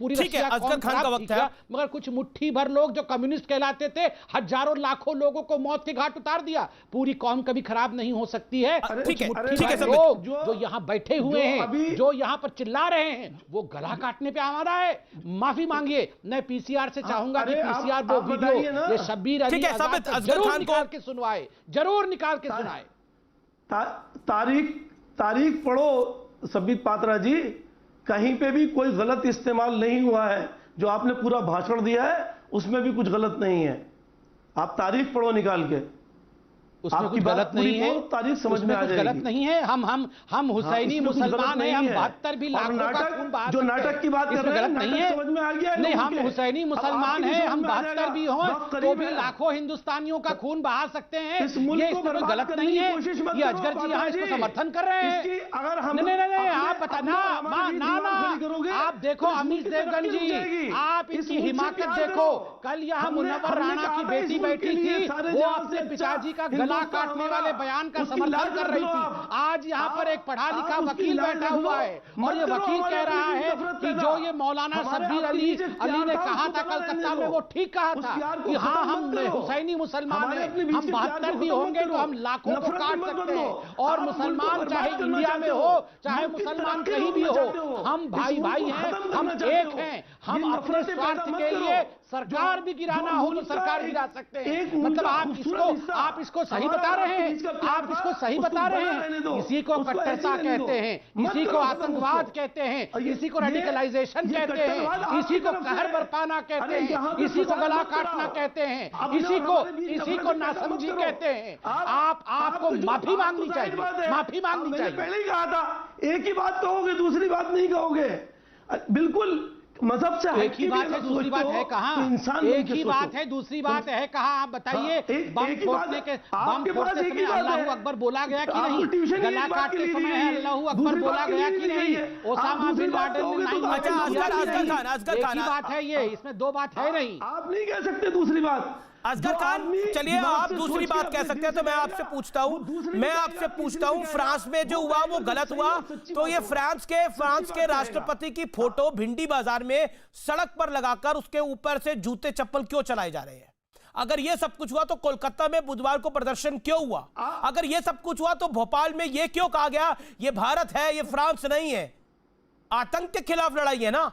Speaker 1: रशिया कौम खान का वक्त है।
Speaker 9: मगर कुछ मुट्ठी भर लोग जो कम्युनिस्ट कहलाते थे, हजारों लाखों लोगों को मौत के घाट उतार दिया। पूरी कौम कभी खराब नहीं हो सकती है।
Speaker 1: ठीक है,
Speaker 9: लोग जो यहाँ बैठे हुए हैं, जो यहाँ पर चिल्ला रहे हैं, वो गला काटने पे आमादा है। माफी मांगिए। मैं पीसीआर से चाहूंगा कि पीसीआर वो वीडियो ये शब्बीर अली आज़ाद जरूर निकाल के सुनवाए, जरूर निकाल के सुनाए।
Speaker 8: तारीख पढ़ो संबित पात्रा जी, कहीं पे भी कोई गलत इस्तेमाल नहीं हुआ है। जो आपने पूरा भाषण दिया है उसमें भी कुछ गलत नहीं है। आप तारीख पढ़ो निकाल के।
Speaker 9: उसमें
Speaker 8: आपकी
Speaker 9: कुछ
Speaker 8: बात
Speaker 9: गलत
Speaker 8: पूरी
Speaker 9: नहीं है,
Speaker 8: बहुत तारीफ समझ
Speaker 9: उसमें
Speaker 8: में आ
Speaker 9: कुछ
Speaker 8: जाएगी।
Speaker 9: गलत नहीं है। हम हुसैनी
Speaker 8: इसमें कुछ गलत
Speaker 9: मुसलमान हैं,
Speaker 8: नहीं
Speaker 9: हम
Speaker 8: है।
Speaker 9: 72 भी
Speaker 8: और
Speaker 9: लाखों का
Speaker 8: नाटक,
Speaker 9: खून बहा
Speaker 8: जो
Speaker 9: सकते
Speaker 8: नाटक
Speaker 9: हैं।
Speaker 8: की बात कर
Speaker 9: इसमें
Speaker 8: रहे हैं,
Speaker 9: गलत नहीं
Speaker 8: नाटक
Speaker 9: है।
Speaker 8: समझ में आ गया है
Speaker 9: नहीं,
Speaker 8: लोगों
Speaker 9: हम
Speaker 8: के।
Speaker 9: हुसैनी
Speaker 8: अब
Speaker 9: मुसलमान
Speaker 8: आपकी भी
Speaker 9: हैं,
Speaker 8: समझ
Speaker 9: हम
Speaker 8: में आ
Speaker 9: 72
Speaker 8: जाएगा।
Speaker 9: भी हों
Speaker 8: वक्त
Speaker 9: तो
Speaker 8: करीब
Speaker 9: भी
Speaker 8: है।
Speaker 9: लाखों हिंदुस्तानियों का खून बहा सकते हैं।
Speaker 8: इस मुल्क
Speaker 9: ये
Speaker 8: को
Speaker 9: इसमें कोई
Speaker 8: बर्बाद
Speaker 9: गलत
Speaker 8: करने
Speaker 9: नहीं
Speaker 8: की
Speaker 9: है।
Speaker 8: कोशिश मत
Speaker 9: ये
Speaker 8: करो,
Speaker 9: अजगर जी यहाँ
Speaker 8: पाठक
Speaker 9: इसको
Speaker 8: जी।
Speaker 9: समर्थन कर रहे हैं।
Speaker 8: इसकी अगर हम
Speaker 9: नहीं नहीं नहीं,
Speaker 8: अपने-
Speaker 9: आप बता
Speaker 8: अपना
Speaker 9: ना
Speaker 8: हमारी
Speaker 9: ना
Speaker 8: दीवार
Speaker 9: ना
Speaker 8: खड़ी करोगे,
Speaker 9: आप देखो
Speaker 8: तो इस
Speaker 9: अमीश
Speaker 8: मुल्क की
Speaker 9: देवगन
Speaker 8: तरक्की रुक
Speaker 9: जी,
Speaker 8: जाएगी।
Speaker 9: आप
Speaker 8: इस
Speaker 9: इनकी
Speaker 8: मुल्क से
Speaker 9: हिमाकत
Speaker 8: प्यार
Speaker 9: देखो।
Speaker 8: करो।
Speaker 9: कल यहाँ
Speaker 8: हमने
Speaker 9: मुनव्वर राणा
Speaker 8: कहा
Speaker 9: की
Speaker 8: था इस
Speaker 9: बेटी
Speaker 8: मुल्क के
Speaker 9: बैठी
Speaker 8: लिए
Speaker 9: थी,
Speaker 8: सारे
Speaker 9: वो
Speaker 8: जहां
Speaker 9: अपने
Speaker 8: से
Speaker 9: पिताजी का
Speaker 8: अच्छा
Speaker 9: गला
Speaker 8: हिंदुस्तान
Speaker 9: काटने
Speaker 8: हमारा।
Speaker 9: वाले बयान का
Speaker 8: उसकी
Speaker 9: समर्थन
Speaker 8: लाज
Speaker 9: कर
Speaker 8: रख
Speaker 9: रही
Speaker 8: लो
Speaker 9: थी।
Speaker 8: आप।
Speaker 9: आज यहाँ पर एक पढ़ा लिखा
Speaker 8: आप उसकी
Speaker 9: वकील
Speaker 8: लाज
Speaker 9: बैठा
Speaker 8: रख लो।
Speaker 9: हुआ है और
Speaker 8: मत
Speaker 9: ये
Speaker 8: करो
Speaker 9: वकील
Speaker 8: हमारे
Speaker 9: कह रहा
Speaker 8: अपनी
Speaker 9: है
Speaker 8: नफरत
Speaker 9: कि
Speaker 8: पैदा।
Speaker 9: जो ये मौलाना
Speaker 8: हमारे
Speaker 9: शब्बीर
Speaker 8: आपके
Speaker 9: अली
Speaker 8: बीच एक
Speaker 9: अली ने
Speaker 8: प्यार था,
Speaker 9: कहा
Speaker 8: उसको
Speaker 9: था
Speaker 8: बना
Speaker 9: कलकत्ता
Speaker 8: रहने
Speaker 9: में,
Speaker 8: दो।
Speaker 9: वो ठीक कहा
Speaker 8: उस
Speaker 9: था
Speaker 8: प्यार को
Speaker 9: कि हाँ,
Speaker 8: खत्म
Speaker 9: हम
Speaker 8: मत करो।
Speaker 9: हुसैनी मुसलमान
Speaker 8: हमारे
Speaker 9: हैं,
Speaker 8: अपने बीच
Speaker 9: हम
Speaker 8: के प्यार
Speaker 9: 72
Speaker 8: को
Speaker 9: भी
Speaker 8: खत्म मत
Speaker 9: होंगे तो
Speaker 8: करो।
Speaker 9: हम लाखों को
Speaker 8: नफरत
Speaker 9: काट
Speaker 8: मत
Speaker 9: सकते
Speaker 8: बदलो।
Speaker 9: हैं। और
Speaker 8: आप मुल्क को
Speaker 9: मुसलमान
Speaker 8: बर्बाद
Speaker 9: चाहे
Speaker 8: करना
Speaker 9: इंडिया में
Speaker 8: चाहते
Speaker 9: हो चाहे
Speaker 8: मुल्क की
Speaker 9: मुसलमान
Speaker 8: तरक्की
Speaker 9: कहीं भी
Speaker 8: रोकना
Speaker 9: हो,
Speaker 8: चाहते हो।
Speaker 9: हम
Speaker 8: इस
Speaker 9: भाई
Speaker 8: मुल्क
Speaker 9: भाई
Speaker 8: को
Speaker 9: हैं,
Speaker 8: खत्म
Speaker 9: हम
Speaker 8: करना चाहते
Speaker 9: एक
Speaker 8: हो।
Speaker 9: हैं।
Speaker 8: ये
Speaker 9: हम अपने
Speaker 8: नफरतें
Speaker 9: स्वार्थ
Speaker 8: पैदा मत
Speaker 9: के
Speaker 8: करो।
Speaker 9: लिए सरकार भी गिराना हो तो
Speaker 8: मुल्क का
Speaker 9: सरकार
Speaker 8: एक-
Speaker 9: गिरा सकते हैं।
Speaker 8: एक मुल्क
Speaker 9: मतलब
Speaker 8: का
Speaker 9: आप
Speaker 8: खूबसूरत
Speaker 9: इसको
Speaker 8: हिस्सा,
Speaker 9: आप इसको सही
Speaker 8: हमारा
Speaker 9: बता रहे
Speaker 8: आपके बीच का
Speaker 9: हैं,
Speaker 8: प्यार
Speaker 9: आप इसको
Speaker 8: था,
Speaker 9: सही
Speaker 8: उसको
Speaker 9: बता रहे
Speaker 8: बना
Speaker 9: हैं।
Speaker 8: रहने दो।
Speaker 9: इसी को
Speaker 8: उसको ऐसे
Speaker 9: कट्टरता
Speaker 8: रहने दो।
Speaker 9: कहते हैं,
Speaker 8: मत
Speaker 9: इसी को
Speaker 8: करो खत्म
Speaker 9: आतंकवाद
Speaker 8: उसको।
Speaker 9: कहते हैं,
Speaker 8: ये-
Speaker 9: इसी को
Speaker 8: ये-
Speaker 9: रेडिकलाइजेशन
Speaker 8: ये
Speaker 9: कहते
Speaker 8: कट्टरवाद
Speaker 9: हैं,
Speaker 8: आपकी
Speaker 9: इसी को
Speaker 8: तरफ से
Speaker 9: कहर
Speaker 8: है।
Speaker 9: बरपाना कहते
Speaker 8: अरे यहाँ
Speaker 9: हैं,
Speaker 8: पे
Speaker 9: इसी को
Speaker 8: फसाद
Speaker 9: गला
Speaker 8: मत
Speaker 9: काटना
Speaker 8: कराओ।
Speaker 9: कहते हैं,
Speaker 8: अपने
Speaker 9: इसी
Speaker 8: और
Speaker 9: को
Speaker 8: हमारे बीच
Speaker 9: इसी
Speaker 8: नफरत
Speaker 9: को
Speaker 8: पैदा मत
Speaker 9: नासमझी
Speaker 8: करो।
Speaker 9: कहते हैं। आपको
Speaker 8: आपको जो
Speaker 9: माफी
Speaker 8: बात
Speaker 9: मांगनी
Speaker 8: तो जाहिर
Speaker 9: चाहिए,
Speaker 8: बात है।
Speaker 9: माफी मांगनी
Speaker 8: मैंने
Speaker 9: चाहिए।
Speaker 8: पहले ही कहा था, एक ही बात कहोगे, दूसरी बात नहीं कहोगे। बिल्कुल मजहब से
Speaker 9: एक ही बात है, दूसरी बात है कहाँ?
Speaker 8: इंसान
Speaker 9: एक ही बात है, दूसरी बात है कहाँ? आप बताइए। बम फोड़ने के बम फोड़ते समय अल्लाहू अकबर बोला गया कि नहीं? गला काटते समय है अल्लाहू अकबर बोला गया कि नहीं? ओसामा बिन लादेन ने 9/11
Speaker 1: अच्छा, असगर खान,
Speaker 9: एक ही बात है ये, इसमें दो बात है नहीं।
Speaker 8: आप नहीं कह सकते दूसरी बात।
Speaker 1: असगर खान, चलिए आप दूसरी बात कह सकते हैं तो मैं आपसे पूछता हूं फ्रांस में जो हुआ वो गलत हुआ, तो ये फ्रांस के राष्ट्रपति की फोटो भिंडी बाजार में सड़क पर लगाकर उसके ऊपर से जूते चप्पल क्यों चलाए जा रहे हैं? अगर ये सब कुछ हुआ तो कोलकाता में बुधवार को प्रदर्शन क्यों हुआ? अगर ये सब कुछ हुआ तो भोपाल में ये क्यों कहा गया ये भारत है, ये फ्रांस नहीं है? आतंक के खिलाफ लड़ाई है ना,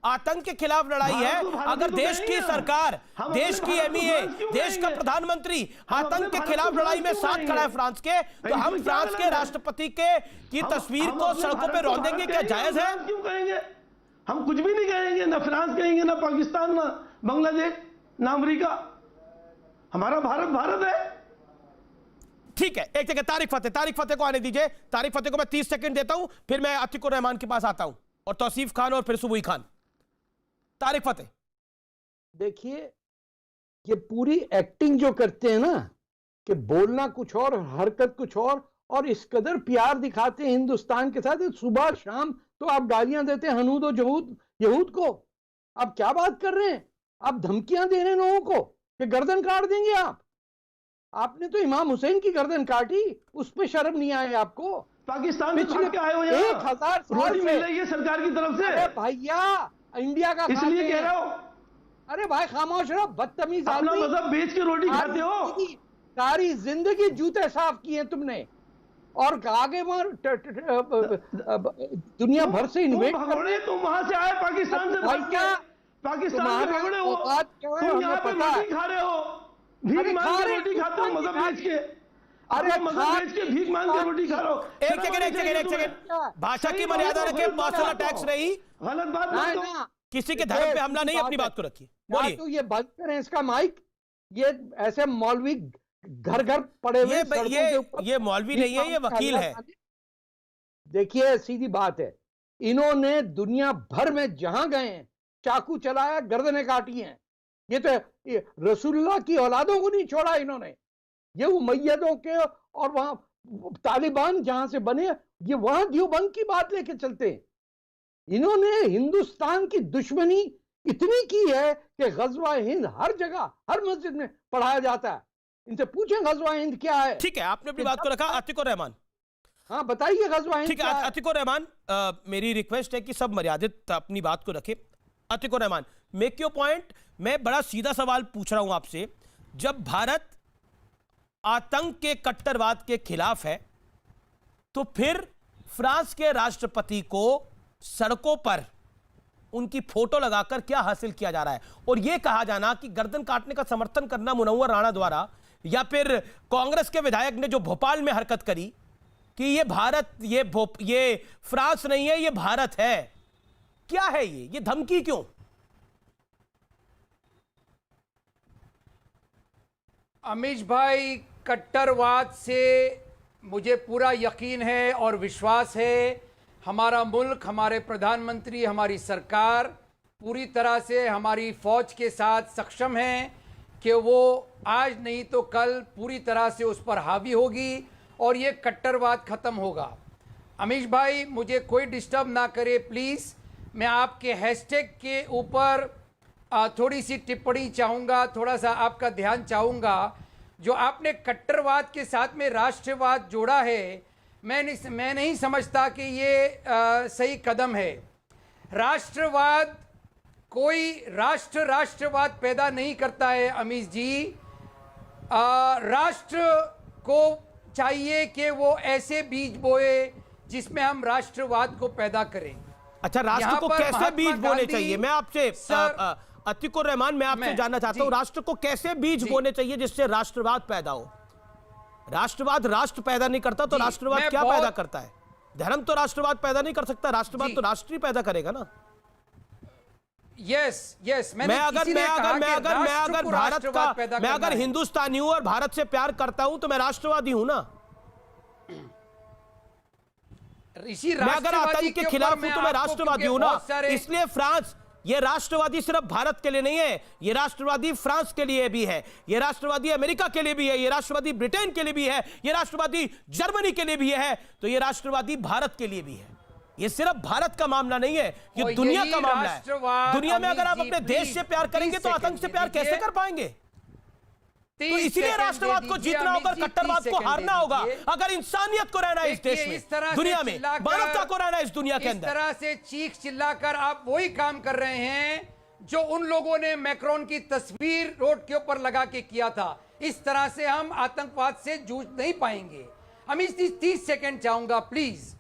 Speaker 1: आतंक के खिलाफ लड़ाई है। अगर देश की सरकार, देश की एमईए, देश का प्रधानमंत्री आतंक के खिलाफ लड़ाई में साथ खड़ा है फ्रांस के, तो हम फ्रांस के राष्ट्रपति की तस्वीर को सड़कों पे रौंदेंगे? क्या जायज है?
Speaker 8: क्यों कहेंगे? हम कुछ भी नहीं कहेंगे, ना फ्रांस कहेंगे, ना पाकिस्तान, ना बांग्लादेश, ना अमेरिका। हमारा भारत भारत है।
Speaker 1: ठीक है, एक जगह तारिक फतेह को आने दीजिए। तारिक फतेह को मैं 30 सेकंड देता हूं, फिर मैं अतिकुर रहमान के पास आता हूं और तौसीफ खान और फिर सुबुई खान। तारिक फतेह,
Speaker 7: देखिए ये पूरी एक्टिंग जो करते हैं ना, कि बोलना कुछ और हरकत कुछ और इस कदर प्यार दिखाते हैं हिंदुस्तान के साथ, सुबह शाम तो आप गालियां देते हैं हनूद और यहूद को। आप क्या बात कर रहे हैं? आप धमकियां दे रहे हैं लोगों को कि गर्दन काट देंगे आप। आपने तो इमाम हुसैन की गर्दन काटी, उस पर शर्म नहीं आए आपको?
Speaker 8: पाकिस्तान से
Speaker 7: पिछले
Speaker 8: भाग के आए हो यहाँ।
Speaker 7: 1000 साल
Speaker 8: रोटी मिल
Speaker 7: से।
Speaker 8: रही है सरकार की तरफ से।
Speaker 7: अरे भैया, इंडिया का
Speaker 8: इसलिए
Speaker 7: खाते
Speaker 8: कह
Speaker 7: हैं।
Speaker 8: रहा हूं,
Speaker 7: अरे भाई खामोश रहो, बदतमीज
Speaker 8: अपना
Speaker 7: आदमी।
Speaker 8: मजहब बेच के रोटी खाते हो।
Speaker 7: सारी जिंदगी जूते साफ किए तुमने और आगे दुनिया भर से इन्वेट
Speaker 8: भगोड़े तुम वहां से आए, पाकिस्तान से भाग के। पाकिस्तान से भगोड़े हो, तुम यहाँ पे रोटी खा रहे हो, भीख मांग के रोटी खाते हो मजहब बेच के। अरे मजहब बेच के भीख मांग के रोटी खा रहे हो।
Speaker 1: एक सेकंड, भाषा की मर्यादा रखे, पर्सनल अटैक्स नहीं,
Speaker 8: गलत बात मत करो।
Speaker 1: किसी के धर्म पे हमला नहीं, अपनी बात को रखिए, बोलिए।
Speaker 7: तो ये बंद करें इसका माइक। ये ऐसे मौलवी घर घर पड़े हुए सड़कों के ऊपर
Speaker 1: ये मौलवी नहीं है, ये वकील है।
Speaker 7: देखिए सीधी बात है, इन्होंने दुनिया भर में जहां गए हैं चाकू चलाया, गर्दनें काटी हैं। ये तो रसूलुल्लाह की औलादों को नहीं छोड़ा इन्होंने। ये उमैयदों के और वहां तालिबान जहां से बने, ये वहां देवबंद की बात लेके चलते हैं। इन्होंने हिंदुस्तान की दुश्मनी इतनी की है कि गजवा हिंद हर जगह, हर मस्जिद में पढ़ाया जाता है। इनसे पूछें गजवा हिंद क्या है।
Speaker 1: ठीक है, आपने अपनी बात को रखा। अतिकुर रहमान,
Speaker 7: हाँ बताइए गजवा हिंद
Speaker 1: ठीक है। अतिकुर रहमान, मेरी रिक्वेस्ट है कि सब मर्यादित अपनी बात को रखें। Atikur Rahman, make your point. मैं बड़ा सीधा सवाल पूछ रहा हूं आपसे, जब भारत आतंक के कट्टरवाद के खिलाफ है तो फिर फ्रांस के राष्ट्रपति को सड़कों पर उनकी फोटो लगाकर क्या हासिल किया जा रहा है? और यह कहा जाना कि गर्दन काटने का समर्थन करना मुनव्वर राणा द्वारा, या फिर कांग्रेस के विधायक ने जो भोपाल में हरकत करी कि ये भारत, ये फ्रांस नहीं है, ये भारत है, क्या है ये धमकी क्यों?
Speaker 10: अमीश भाई, कट्टरवाद से मुझे पूरा यकीन है और विश्वास है, हमारा मुल्क, हमारे प्रधानमंत्री, हमारी सरकार पूरी तरह से हमारी फौज के साथ सक्षम है कि वो आज नहीं तो कल पूरी तरह से उस पर हावी होगी और ये कट्टरवाद खत्म होगा। अमीश भाई, मुझे कोई डिस्टर्ब ना करे प्लीज़। मैं आपके हैशटैग के ऊपर थोड़ी सी टिप्पणी चाहूँगा, थोड़ा सा आपका ध्यान चाहूँगा। जो आपने कट्टरवाद के साथ में राष्ट्रवाद जोड़ा है, मैं नहीं समझता कि ये सही कदम है। राष्ट्रवाद कोई राष्ट्रवाद पैदा नहीं करता है अमीश जी। राष्ट्र को चाहिए कि वो ऐसे बीज बोए जिसमें हम राष्ट्रवाद को पैदा करें।
Speaker 1: अच्छा, राष्ट्र को कैसे बीज बोने चाहिए? मैं आपसे अतिकुर रहमान, मैं आपसे जानना चाहता हूं, राष्ट्र को कैसे बीज बोने चाहिए जिससे राष्ट्रवाद पैदा हो? राष्ट्रवाद राष्ट्र पैदा नहीं करता तो राष्ट्रवाद क्या पैदा करता है? धर्म तो राष्ट्रवाद पैदा नहीं कर सकता, राष्ट्रवाद तो राष्ट्र ही पैदा करेगा ना।
Speaker 10: यस,
Speaker 1: मैं अगर हिंदुस्तानी हूं और भारत से प्यार करता हूं तो मैं राष्ट्रवादी हूं ना। मैं अगर आतंक के खिलाफ हूं तो मैं राष्ट्रवादी हूं ना। इसलिए फ्रांस, ये राष्ट्रवादी सिर्फ भारत के लिए नहीं है, ये राष्ट्रवादी फ्रांस के लिए भी है, ये राष्ट्रवादी अमेरिका के लिए भी है, ये राष्ट्रवादी ब्रिटेन के लिए भी है, ये राष्ट्रवादी जर्मनी के लिए भी है, तो ये राष्ट्रवादी भारत के लिए भी है। ये सिर्फ भारत का मामला नहीं है, ये दुनिया का मामला है। दुनिया में अगर आप अपने देश से प्यार करेंगे तो आतंक से प्यार कैसे कर पाएंगे? तो इसीलिए राष्ट्रवाद को जीतना होगा, कट्टरवाद को हारना होगा अगर इंसानियत को रहना है इस देश में, दुनिया में, मानवता को रहना है इस दुनिया के अंदर।
Speaker 10: इस तरह से चीख चिल्लाकर आप वही काम कर रहे हैं जो उन लोगों ने मैक्रोन की तस्वीर रोड के ऊपर लगा के किया था। इस तरह से हम आतंकवाद से जूझ नहीं पाएंगे। हम इस 30 सेकंड चाहूंगा प्लीज।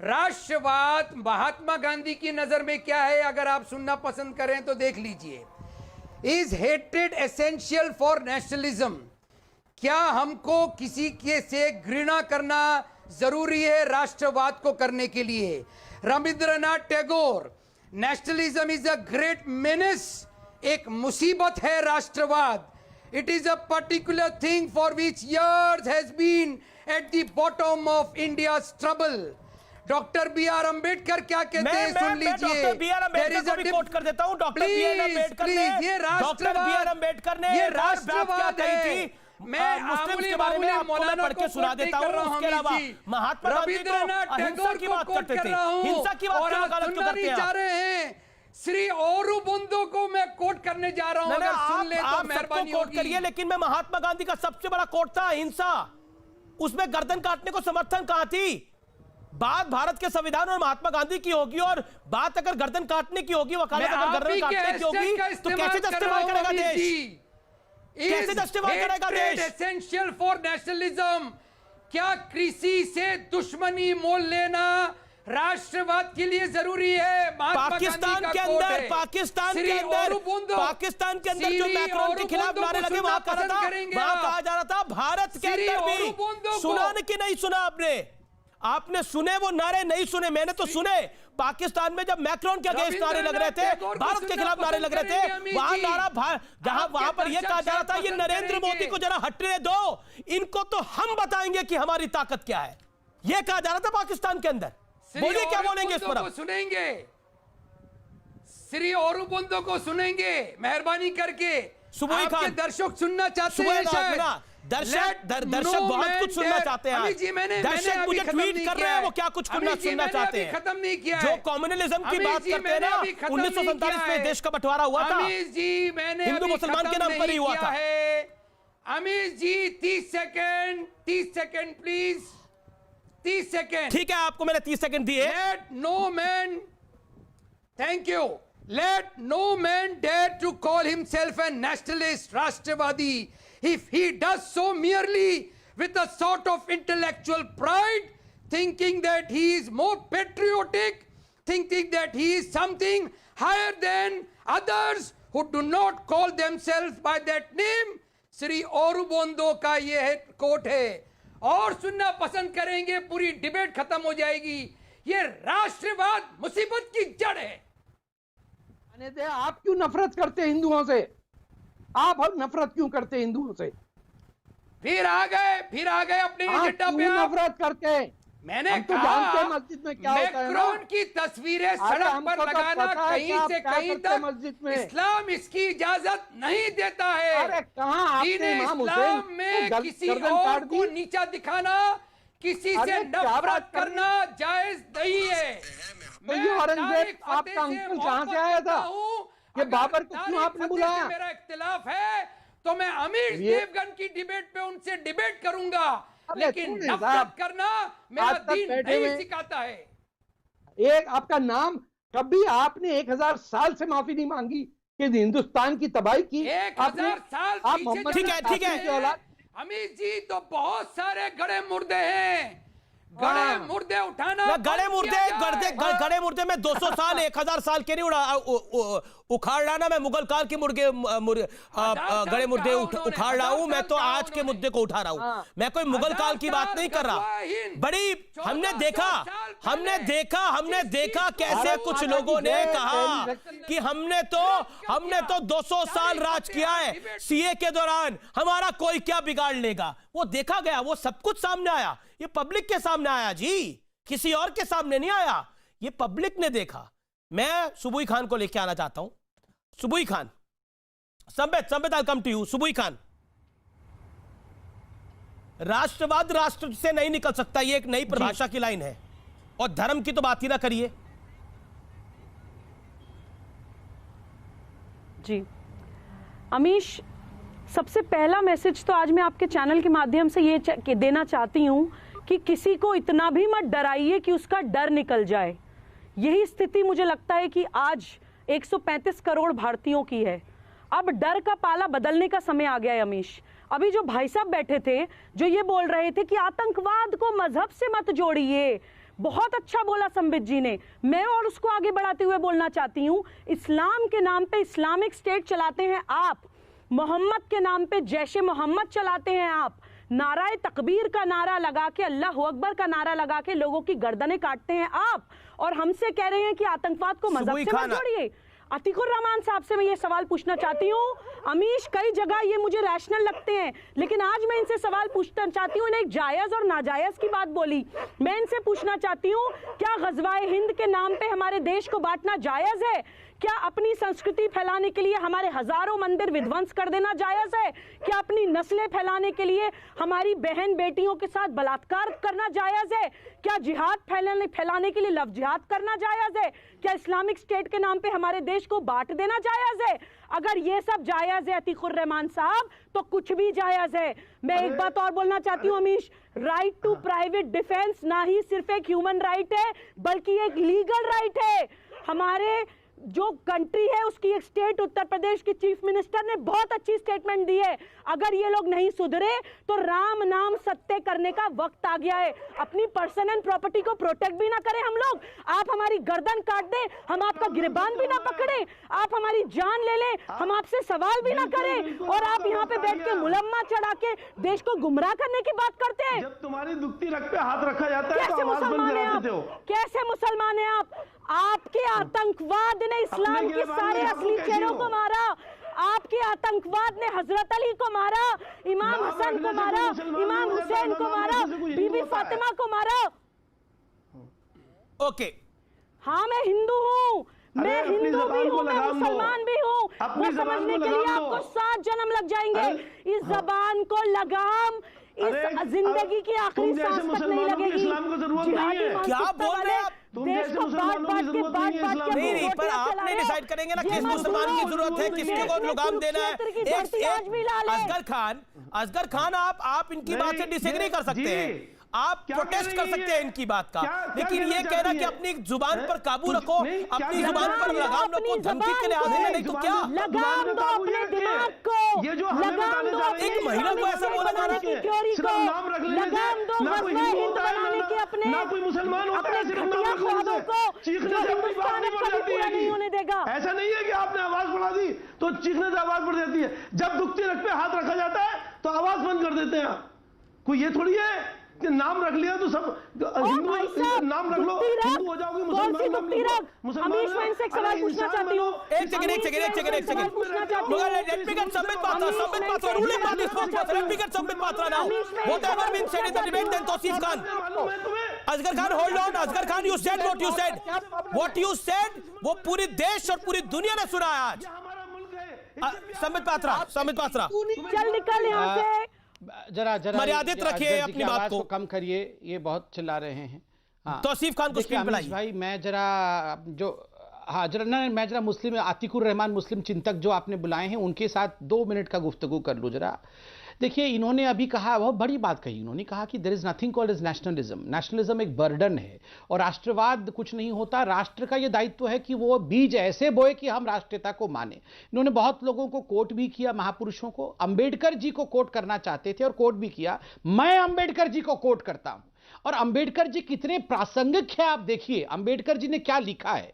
Speaker 10: राष्ट्रवाद महात्मा गांधी की नजर में क्या है, अगर आप सुनना पसंद करें तो देख लीजिए। Is hatred essential for nationalism? क्या हमको किसी के से घृणा करना जरूरी है राष्ट्रवाद को करने के लिए? Rabindranath Tagore, nationalism is a great menace, एक मुसीबत है राष्ट्रवाद। It is a particular thing for which years has been at the bottom of India's trouble. Doctor B R Ambedkar क्या कहते हैं, सुन लीजिए।
Speaker 1: डॉक्टर बी आर अम्बेडकर को भी कोट कर देता हूं। डॉक्टर बी आर अम्बेडकर ने
Speaker 10: ये राष्ट्रवाद है। मैं मुस्लिम के बारे में आपको मैं पढ़ के सुना देता हूं। उसके अलावा महात्मा रविंद्रनाथ टैगोर की बात करते थे, हिंसा की बात क्यों जा रहे हैं? श्री औरुबुंदो को मैं कोट करने जा रहा हूं, अगर सुन ले तो मेहरबानी होगी।
Speaker 1: लेकिन मैं महात्मा गांधी का सबसे बड़ा कोट था हिंसा, उसमें गर्दन काटने को समर्थन कहां थी? बात भारत के संविधान और महात्मा गांधी की होगी, और बात अगर गर्दन काटने की होगी, वकालत अगर गर्दन काटने की होगी, तो कैसे जस्टिफाई करेगा देश? कैसे जस्टिफाई करेगा देश?
Speaker 10: Essential for nationalism. क्या कृषि से दुश्मनी मोल लेना राष्ट्रवाद के लिए जरूरी है?
Speaker 1: पाकिस्तान के अंदर जो मैक्रोन के खिलाफ नारे लगे, वहां कहा जा रहा था भारत के अंदर भी। सुना कि नहीं सुना आपने सुने वो नारे? नहीं सुने, मैंने तो सुने। पाकिस्तान में जब मैक्रोन के अगेंस्ट नारे लग रहे थे, भारत के खिलाफ नारे लग रहे थे, वहां नारा जहां वहां पर यह कहा जा रहा था, ये नरेंद्र मोदी को जरा हटने दो, इनको तो हम बताएंगे कि हमारी ताकत क्या है, यह कहा जा रहा था पाकिस्तान के अंदर। बोलिए क्या बोलेंगे इस पर?
Speaker 10: सुनेंगे श्री औरुबुंदो को, सुनेंगे मेहरबानी करके।
Speaker 1: सुबह
Speaker 10: आपके दर्शक सुनना चाहते हैं शायद।
Speaker 1: दर्शक बहुत कुछ सुनना चाहते हैं। दर्शक मुझे ट्वीट कर रहे हैं वो क्या कुछ सुनना चाहते हैं।
Speaker 10: खत्म नहीं किया है।
Speaker 1: जो कम्युनलिज्म की बात करते हैं ना, 1947 में देश का बंटवारा हुआ था, हिंदू मुसलमान के नाम पर ही हुआ था।
Speaker 10: Amish ji 30 second please, 30 second.
Speaker 1: ठीक है, आपको मैंने 30 सेकंड दिए।
Speaker 10: Thank you. Let no man dare to call himself a nationalist, राष्ट्रवादी, if he does so merely with a sort of intellectual pride, thinking that he is more patriotic, thinking that he is something higher than others who do not call themselves by that name। Shri Aurobindo का यह coat है, और सुनना पसंद करेंगे, पूरी debate खत्म हो जाएगी। ये राष्ट्रवाद मुसीबत की जड़ है।
Speaker 7: आप क्यों नफरत करते हैं हिंदुओं से? आप नफरत क्यों करते हैं हिंदुओं से?
Speaker 10: फिर आ गए अपने एजेंडा पे आप।
Speaker 7: नफरत करते हैं।
Speaker 10: मैंने
Speaker 7: हम तो
Speaker 10: कहा
Speaker 7: जानते हैं मस्जिद में क्या होता है ना।
Speaker 10: मैक्रोन की तस्वीरें सड़क पर
Speaker 7: हमको तो
Speaker 10: लगाना
Speaker 7: पता है कि
Speaker 10: कहीं
Speaker 7: आप
Speaker 10: से
Speaker 7: क्या
Speaker 10: कहीं
Speaker 7: करते हैं
Speaker 10: तक
Speaker 7: मस्जिद में।
Speaker 10: इस्लाम इसकी इजाजत नहीं देता है।
Speaker 7: अरे कहाँ आपने
Speaker 10: दीन-ए
Speaker 7: इमाम
Speaker 10: इस्लाम
Speaker 7: हुसैन
Speaker 10: में
Speaker 7: को
Speaker 10: किसी
Speaker 7: गर्दन
Speaker 10: और
Speaker 7: काट
Speaker 10: को
Speaker 7: दी?
Speaker 10: नीचा दिखाना, किसी
Speaker 7: अरे
Speaker 10: से
Speaker 7: क्या बात
Speaker 10: नफरत
Speaker 7: कर रहे
Speaker 10: करना जायज नहीं है।
Speaker 7: तो ये औरंगजेब आपका अंकुल कहाँ से आया था? ये बाबर को क्यों आपने बुलाया?
Speaker 10: मेरा इख्तिलाफ है तो मैं अमीश देवगन की डिबेट पे उनसे डिबेट करूंगा, लेकिन नफरत करना मेरा दीन नहीं सिखाता है।
Speaker 7: एक आपका नाम, कभी आपने 1000 साल से माफी नहीं मांगी कि हिंदुस्तान की तबाही की।
Speaker 10: 1000 साल
Speaker 7: आप
Speaker 10: पीछे
Speaker 7: मोहम्मद
Speaker 1: ठीक है, ठीक है।
Speaker 7: की औलाद।
Speaker 10: अमित जी तो बहुत सारे गड़े मुर्दे हैं, गड़े मुर्दे उठाना।
Speaker 1: गड़े मुर्दे में 200 साल 1000 साल के नहीं उखाड़ रहा ना। मैं मुगल काल के गड़े मुर्दे उखाड़ रहा हूं। मैं तो आज के मुद्दे को उठा रहा हूं। मैं कोई मुगल काल की बात नहीं कर रहा। बड़ी हमने देखा कैसे कुछ लोगों ने कहा कि हमने तो 200 साल राज किया है, सीए के दौरान हमारा कोई क्या बिगाड़ लेगा। वो देखा गया, वो सब कुछ सामने आया। ये पब्लिक के सामने आया जी, किसी और के सामने नहीं आया। ये पब्लिक ने देखा। मैं सुबुई खान को लेके आना चाहता हूं। सुबुई खान, संबित आई कम टू यू। सुबुई खान, राष्ट्रवाद राष्ट्र से नहीं निकल सकता, ये एक नई परिभाषा की लाइन है, और धर्म की तो बात ही ना करिए।
Speaker 11: जी अमीश, सबसे पहला मैसेज तो आज मैं आपके चैनल के माध्यम से ये देना चाहती हूं कि किसी को इतना भी मत डराइए कि उसका डर निकल जाए। यही स्थिति मुझे लगता है कि आज 135 करोड़ भारतीयों की है। अब डर का पाला बदलने का समय आ गया है अमीश। अभी जो भाई साहब बैठे थे जो ये बोल रहे थे कि आतंकवाद को मजहब से मत जोड़िए, बहुत अच्छा बोला संबित जी ने। मैं और उसको आगे बढ़ाते हुए बोलना चाहती हूँ, इस्लाम के नाम पे इस्लामिक स्टेट चलाते हैं आप, मोहम्मद के नाम पे जैशे मोहम्मद चलाते हैं आप, नाराए तकबीर का नारा लगा के, अल्लाह अकबर का नारा लगा के लोगों की गर्दनें काटते हैं आप, और हमसे कह रहे हैं कि आतंकवाद को मजहब से मत जोड़िए। अतीकुर रहमान साहब से मैं ये सवाल पूछना चाहती हूँ। अमीश, कई जगह ये मुझे रैशनल लगते हैं, लेकिन आज मैं इनसे सवाल पूछना चाहती हूँ। इन्हें जायज और नाजायज की बात बोली। मैं इनसे पूछना चाहती हूँ, क्या गजवाए हिंद के नाम पे हमारे देश को बांटना जायज है? क्या अपनी संस्कृति फैलाने के लिए हमारे हजारों मंदिर विध्वंस कर देना जायज है? क्या अपनी नस्लें फैलाने के लिए हमारी बहन बेटियों के साथ बलात्कार करना जायज है? क्या जिहाद फैलाने के लिए लव जिहाद करना जायज है? क्या इस्लामिक स्टेट के नाम पे हमारे देश को बांट देना जायज है? अगर ये सब जायज है अतीकुर रहमान साहब, तो कुछ भी जायज है। मैं एक बात और बोलना चाहती हूँ Amish, right to private defence ना ही सिर्फ एक ह्यूमन राइट है, बल्कि एक लीगल राइट है। हमारे जो कंट्री है उसकी एक स्टेट, उत्तर प्रदेश की चीफ मिनिस्टर ने बहुत अच्छी स्टेटमेंट दी है। अगर ये लोग नहीं सुधरे तो राम नाम सत्य करने का वक्त आ गया है। अपनी पर्सन एंड प्रॉपर्टी को प्रोटेक्ट भी ना करें हम लोग, आप हमारी गर्दन काट दें, हम आपका गिरबान भी ना पकड़े, आप हमारी जान ले लें, हम आपसे सवाल भी ना करें, और आप यहाँ पे बैठ के मुलम्मा चढ़ा के देश को गुमराह करने की बात करते हैं।
Speaker 8: जब तुम्हारी दुखती रग पे हाथ रखा जाता है तो
Speaker 11: कैसे
Speaker 8: आवाज बंद
Speaker 11: मुसलमान हैं
Speaker 8: करा
Speaker 11: आप?
Speaker 8: देते हो।
Speaker 11: कैसे मुसलमान हैं आप? आपके आतंकवाद ने इस्लाम के सारे असली चेहरों को मारा। आपके आतंकवाद ने हजरत अली को मारा, इमाम हसन को मारा, इमाम हुसैन को मारा, बीबी फातिमा को मारा।
Speaker 1: ओके,
Speaker 11: हाँ मैं हिंदू हूँ, मैं हिंदू भी हूँ, मैं मुसलमान भी हूँ। वो समझने के लिए आपको 7 जन्म लग जाएंगे। इस जबान को लगाम इस जिंदगी की आखिरी सांस तक नहीं लगेगी।
Speaker 1: क्या बोल रहे हैं आप?
Speaker 11: देश को बांट के
Speaker 1: नहीं, पर आपने डिसाइड करेंगे ना किस मुसलमान की जरूरत है, किसके को लगाम देना है। असगर खान आप इनकी बात से डिसएग्री कर सकते हैं, आप प्रोटेस्ट कर सकते हैं इनकी बात का, लेकिन ये कहना कि अपनी जुबान पर काबू रखो, अपनी जुबान पर लगाम रखो, धमकी के लिहाज में नहीं तो क्या?
Speaker 11: लगाम दो अपने दिमाग को, लगाम दो
Speaker 1: एक महिला को ऐसा बोला जा रहा है,
Speaker 11: लगाम दो हिंद बनाने के अपने घटिया ख्वाबों को, जो हिंदुस्तान कभी पूरा नहीं होने देगा।
Speaker 8: ऐसा नहीं है कि आपने आवाज बढ़ा दी तो चीखने से आवाज बढ़ जाती है। जब दुखती रग पे हाथ रखा जाता है तो आवाज बंद कर देते हैं। कोई ये थोड़ी है कि नाम रख लिया तो सब हिंदू नाम रख लो, हिंदू हो जाओगे, मुसलमान नाम लिखो, मुसलमान।
Speaker 11: अमीश, मैं इनसे एक सवाल पूछना चाहती हूँ।
Speaker 1: एक second let me get Sambit Patra ruling about this spokesperson. Let me get Sambit Patra now. Whatever been said in the debate, then Tausif Khan. Asghar Khan, hold on. Asghar Khan, you said what you said. What you said, वो पूरी देश और पूरी दुनिया ने सुना है आज। संबित पात्रा
Speaker 11: चल निकल यहाँ से।
Speaker 9: जरा
Speaker 1: मर्यादित रखिए अपनी बात को,
Speaker 9: कम करिए, ये बहुत चिल्ला रहे हैं। हाँ,
Speaker 1: तौसीफ खान को स्क्रीन पे लाइए।
Speaker 9: भाई मैं जरा मैं जरा मुस्लिम आतिकुर रहमान मुस्लिम चिंतक जो आपने बुलाए हैं उनके साथ 2 मिनट का गुफ्तगू कर लूं जरा। देखिए, इन्होंने अभी कहा, बहुत बड़ी बात कही, इन्होंने कहा कि there is nothing called as nationalism एक बर्डन है और राष्ट्रवाद कुछ नहीं होता। राष्ट्र का ये दायित्व है कि वो बीज ऐसे बोए कि हम राष्ट्रीयता को माने। इन्होंने बहुत लोगों को कोट भी किया, महापुरुषों को। अंबेडकर जी को कोट करना चाहते थे और कोट भी किया। मैं अंबेडकर जी को कोट करता हूं, और अंबेडकर जी कितने प्रासंगिक है आप देखिए। अंबेडकर जी ने क्या लिखा है,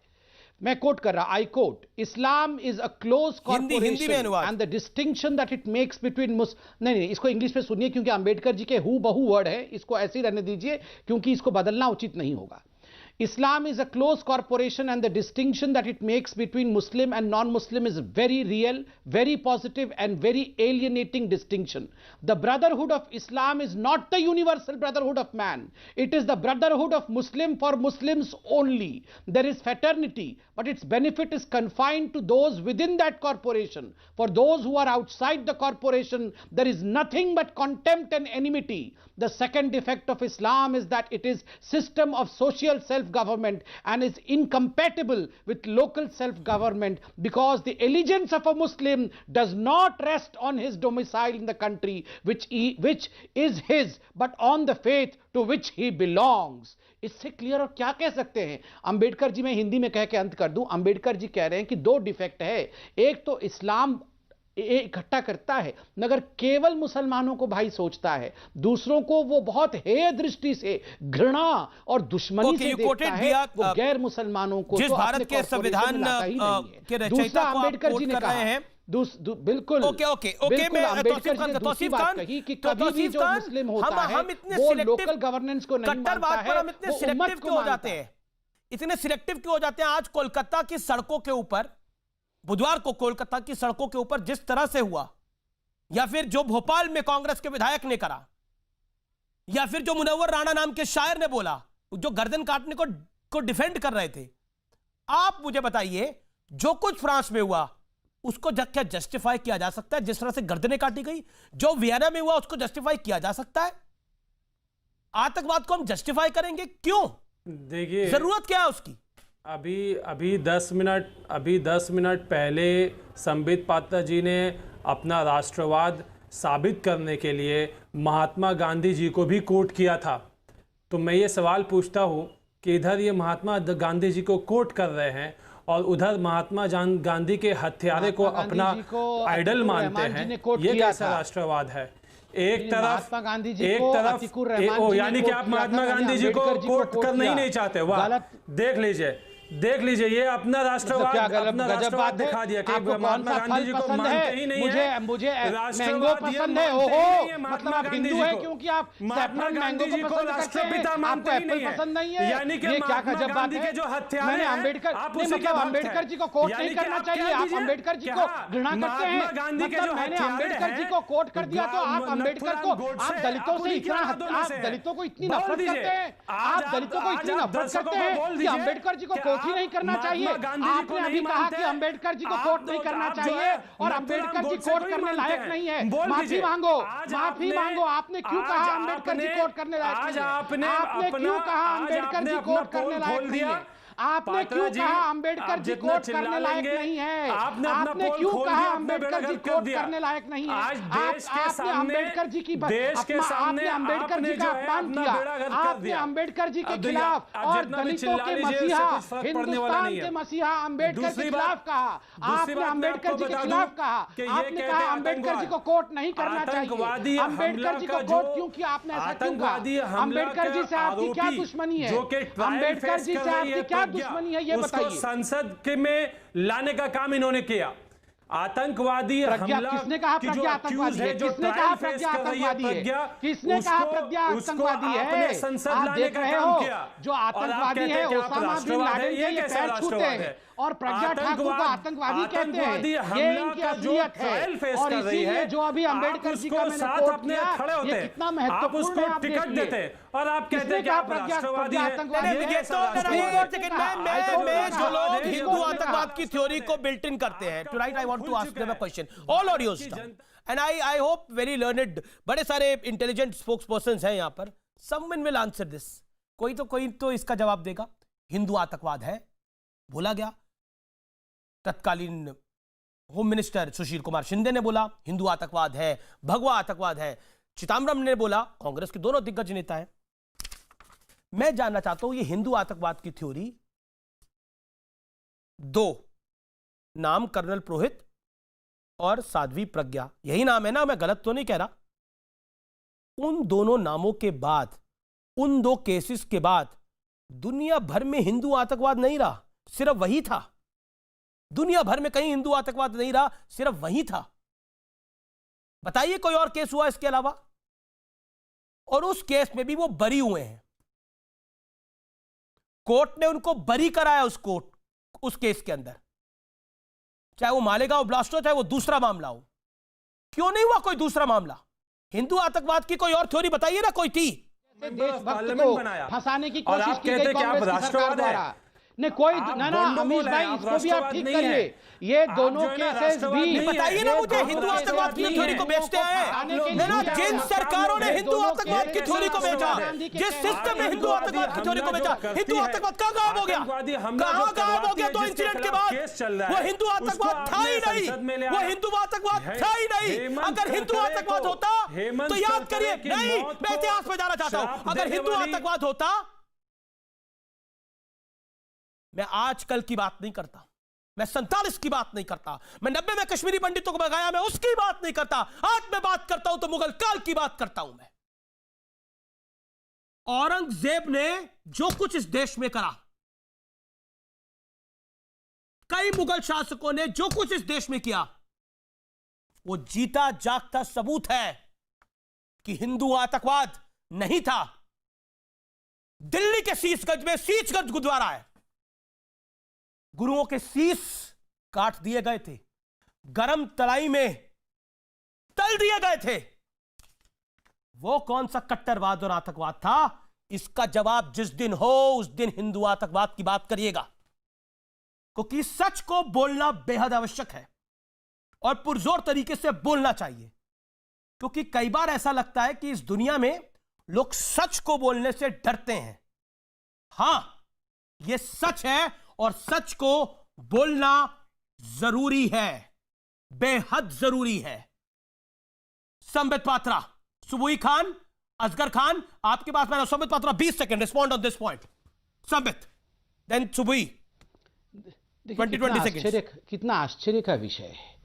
Speaker 9: मैं कोट कर रहा, I quote, Islam is a close corporation and the distinction that it makes between नहीं, इसको इंग्लिश में सुनिए क्योंकि अंबेडकर जी के हु बहु वर्ड है, इसको ऐसे ही रहने दीजिए क्योंकि इसको बदलना उचित नहीं होगा। Islam is a close corporation and the distinction that it makes between Muslim and non-Muslim is very real, very positive and very alienating distinction. The brotherhood of Islam is not the universal brotherhood of man. It is the brotherhood of Muslim for Muslims only. There is fraternity, but its benefit is confined to those within that corporation. For those who are outside the corporation, there is nothing but contempt and enmity. The second defect of Islam is that it is system of social self-government and is incompatible with local self-government because the allegiance of a Muslim does not rest on his domicile in the country which is his, but on the faith to which he belongs. इससे clear और क्या कह सकते हैं? अंबेडकर जी, मैं हिंदी में कह के अंत कर दूं, अंबेडकर जी कह रहे हैं कि 2 डिफेक्ट है। एक तो इस्लाम इकट्ठा करता है मगर केवल मुसलमानों को भाई सोचता है, दूसरों को वो बहुत हेय दृष्टि से घृणा और दुश्मनी से देखता है, वो गैर मुसलमानों को
Speaker 1: जिस भारत के संविधान के रचयिता को
Speaker 9: अंबेडकर जी ने कहा है बिल्कुल
Speaker 1: मैं
Speaker 9: अंबेडकर जी ने दूसरी बात कही कि कभी भी जो मुस्लिम होता है वो लोकल गवर्नेंस को नहीं मानता है, वो उम्मत को मानता है।
Speaker 1: इतने सिलेक्टिव क्यों हो जाते हैं? आज कोलकाता की सड़कों के ऊपर, बुधवार को कोलकाता की सड़कों के ऊपर जिस तरह से हुआ, या फिर जो भोपाल में कांग्रेस के विधायक ने करा, या फिर जो मुनव्वर राणा नाम के शायर ने बोला, जो गर्दन काटने को डिफेंड कर रहे थे, आप मुझे बताइए जो कुछ फ्रांस में हुआ उसको क्या जस्टिफाई किया जा सकता है? जिस तरह से गर्दनें काटी गई, जो वियना में हुआ उसको जस्टिफाई किया जा सकता है? आतंकवाद को हम जस्टिफाई करेंगे क्यों?
Speaker 12: देखिए,
Speaker 1: जरूरत क्या है उसकी?
Speaker 12: अभी 10 मिनट पहले संबित पात्रा जी ने अपना राष्ट्रवाद साबित करने के लिए महात्मा गांधी जी को भी कोट किया था। तो मैं ये सवाल पूछता हूँ कि इधर ये महात्मा गांधी जी को कोट कर रहे हैं और उधर महात्मा गांधी के हत्यारे को अपना आइडल मानते हैं, ये कैसा राष्ट्रवाद है? एक तरफ यानी कि आप महात्मा गांधी जी को कोट करना ही नहीं चाहते। वाह, देख लीजिए ये अपना राष्ट्रवाद दिखा दिया कि महात्मा गांधी जी को मानते ही नहीं है।
Speaker 9: मुझे मैंगो पसंद है। ओहो, मतलब आप हिंदू है क्योंकि आप
Speaker 12: महात्मा गांधी जी को राष्ट्रपिता मानते ही नहीं है,
Speaker 9: पसंद नहीं है।
Speaker 12: यानी कि
Speaker 9: महात्मा गांधी के जो हत्यारे हैं, अंबेडकर जी को कोट नहीं करना चाहिए। आप अंबेडकर जी को घृणा करते हैं, मतलब मैंने अंबेडकर जी को कोट कर दिया तो आप अंबेडकर को, आप दलितों से इतना, आप दलितों को इतनी नफरत करते हैं, आप दलितों को इतनी नफरत करते हैं कि अंबेडकर जी को ही नहीं करना चाहिए। आपने अभी कहा कि अंबेडकर जी को कोट नहीं करना चाहिए और अंबेडकर जी कोट करने लायक नहीं है। माफी मांगो, माफी मांगो। आपने क्यों कहा अंबेडकर जी कोट करने लायक नहीं है? आपने क्यों कहा अंबेडकर जी कोट करने लायक नहीं है? आपने क्यों कहा अंबेडकर जी कोट करने लायक नहीं है? आपने क्यों कहा अंबेडकर जी कोट करने लायक नहीं है? आपने अंबेडकर जी की, आपने अंबेडकर जी का अपमान किया, आपने अंबेडकर जी के खिलाफ और दलितों के मसीहा, हिंदुस्तान के मसीहा अंबेडकर के खिलाफ कहा। आपने अंबेडकर जी के खिलाफ कहा, आपने कहा अंबेडकर जी को कोट नहीं करना चाहिए। अंबेडकर जी को कोट क्यों किया? आपने ऐसा क्यों कहा? अंबेडकर जी से आपकी क्या दुश्मनी है? अंबेडकर जी से आपकी क्या दुश्मनी है, ये बताइए।
Speaker 12: संसद के में लाने का काम इन्होंने किया। आतंकवादी हमला
Speaker 9: किसने कहा
Speaker 12: की जो
Speaker 9: प्रज्ञा
Speaker 12: accused
Speaker 9: आतंकवादी है?
Speaker 12: है, जो
Speaker 9: किसने
Speaker 12: trial
Speaker 9: कहा
Speaker 12: face
Speaker 9: प्रज्ञा
Speaker 12: कर रही है
Speaker 9: आतंकवादी है?
Speaker 12: प्रज्ञा,
Speaker 9: किसने कहा प्रज्ञा
Speaker 12: उसको
Speaker 9: आतंकवादी है?
Speaker 12: आपने संसद
Speaker 9: आप
Speaker 12: लाने
Speaker 9: देख
Speaker 12: का
Speaker 9: रहे
Speaker 12: काम
Speaker 9: हो
Speaker 12: किया।
Speaker 9: जो
Speaker 12: और आप
Speaker 9: आतंकवादी
Speaker 12: कहते
Speaker 9: है
Speaker 12: हैं कि आप
Speaker 9: ओसामा बिन
Speaker 12: राष्ट्रवाद है,
Speaker 9: लादेन
Speaker 12: ये
Speaker 9: के
Speaker 12: कैसा
Speaker 9: पैर छूते
Speaker 12: राष्ट्रवाद
Speaker 9: हैं
Speaker 12: है?
Speaker 9: और प्रज्ञा ठाकुर को आतंकवादी कहते हैं। ये इनकी असलियत है और इसीलिए जो अभी अंबेडकर जी का मैंने कोट किया ये कितना महत्वपूर्ण है आप
Speaker 12: टिकट देते और आप कहते हैं कि आप राष्ट्रवादी
Speaker 1: मैं जो लोग हिंदू आतंकवाद की थ्योरी को बिल्ट इन करते हैं, to right I want to ask them a question, all audios and I hope very learned, बड़े सारे इंटेलिजेंट स्पोक्स पर्संस हैं यहाँ पर, समवन विल आंसर दिस, कोई तो इसका जवाब देगा। हिंदू आतंकवाद है, बोला गया, तत्कालीन होम मिनिस्टर सुशील कुमार शिंदे ने बोला हिंदू आतंकवाद है, भगवा आतंकवाद है, चिदंबरम ने बोला, कांग्रेस के दोनों दिग्गज नेता हैं। मैं जानना चाहता हूं ये हिंदू आतंकवाद की थ्योरी, दो नाम कर्नल पुरोहित और साध्वी प्रज्ञा, यही नाम है ना, मैं गलत तो नहीं कह रहा, उन दोनों नामों के बाद, उन दो केसेस के बाद दुनिया भर में हिंदू आतंकवाद नहीं रहा, सिर्फ वही था। दुनिया भर में कहीं हिंदू आतंकवाद नहीं रहा, सिर्फ वही था। बताइए कोई और केस हुआ इसके अलावा? और उस केस में भी वो बरी हुए हैं, कोर्ट ने उनको बरी कराया, उस केस के अंदर, चाहे वो मालेगांव ब्लास्ट हो, चाहे वो दूसरा मामला हो। क्यों नहीं हुआ कोई दूसरा मामला? हिंदू आतंकवाद की कोई और थ्योरी बताइए ना, कोई थी?
Speaker 9: देशभक्त को फंसाने की कोशिश की गई कांग्रेस की सरकार द्वारा। नहीं कोई ना अमीश भाई, इसको भी आप ठीक करिए, ये दोनों केसेस भी
Speaker 1: बताइए ना मुझे, हिंदू आतंकवाद की थ्योरी को बेचते हैं ना, जिन सरकारों ने हिंदू आतंकवाद की थ्योरी को बेचा, जिस सिस्टम ने हिंदू आतंकवाद की थ्योरी को बेचा, हिंदू आतंकवाद कहां गायब हो गया? कहां गायब हो गया? 2 इंसिडेंट के बाद वो हिंदू आतंकवाद था ही नहीं, वो हिंदू आतंकवाद था ही नहीं। अगर हिंदू आतंकवाद होता तो याद करिए, नहीं मैं इतिहास में जाना चाहता हूं, अगर हिंदू आतंकवाद होता, मैं आजकल की बात नहीं करता, मैं 47 की बात नहीं करता, मैं 90 में कश्मीरी पंडितों को भगाया, मैं उसकी बात नहीं करता, आज मैं बात करता हूं तो मुगल काल की बात करता हूं। मैं औरंगजेब ने जो कुछ इस देश में करा, कई मुगल शासकों ने जो कुछ इस देश में किया, वो जीता जागता सबूत है कि हिंदू आतंकवाद नहीं था। दिल्ली के शीशगंज में शीशगंज गुरुद्वारा है, गुरुओं के शीश काट दिए गए थे, गरम तलाई में तल दिए गए थे। वो कौन सा कट्टरवाद और आतंकवाद था? इसका जवाब जिस दिन हो उस दिन हिंदू आतंकवाद की बात करिएगा, क्योंकि सच को बोलना बेहद आवश्यक है और पुरजोर तरीके से बोलना चाहिए, क्योंकि कई बार ऐसा लगता है कि इस दुनिया में लोग सच को बोलने से डरते हैं। हां, यह सच है और सच को बोलना जरूरी है, बेहद जरूरी है। संबित पात्रा, सुबुई खान, असगर खान, आपके पास मैं Sambit Patra 20 second, respond on this point. Sambit, then सुबुई, 20 सेकंड।
Speaker 9: कितना आश्चर्य का विषय है।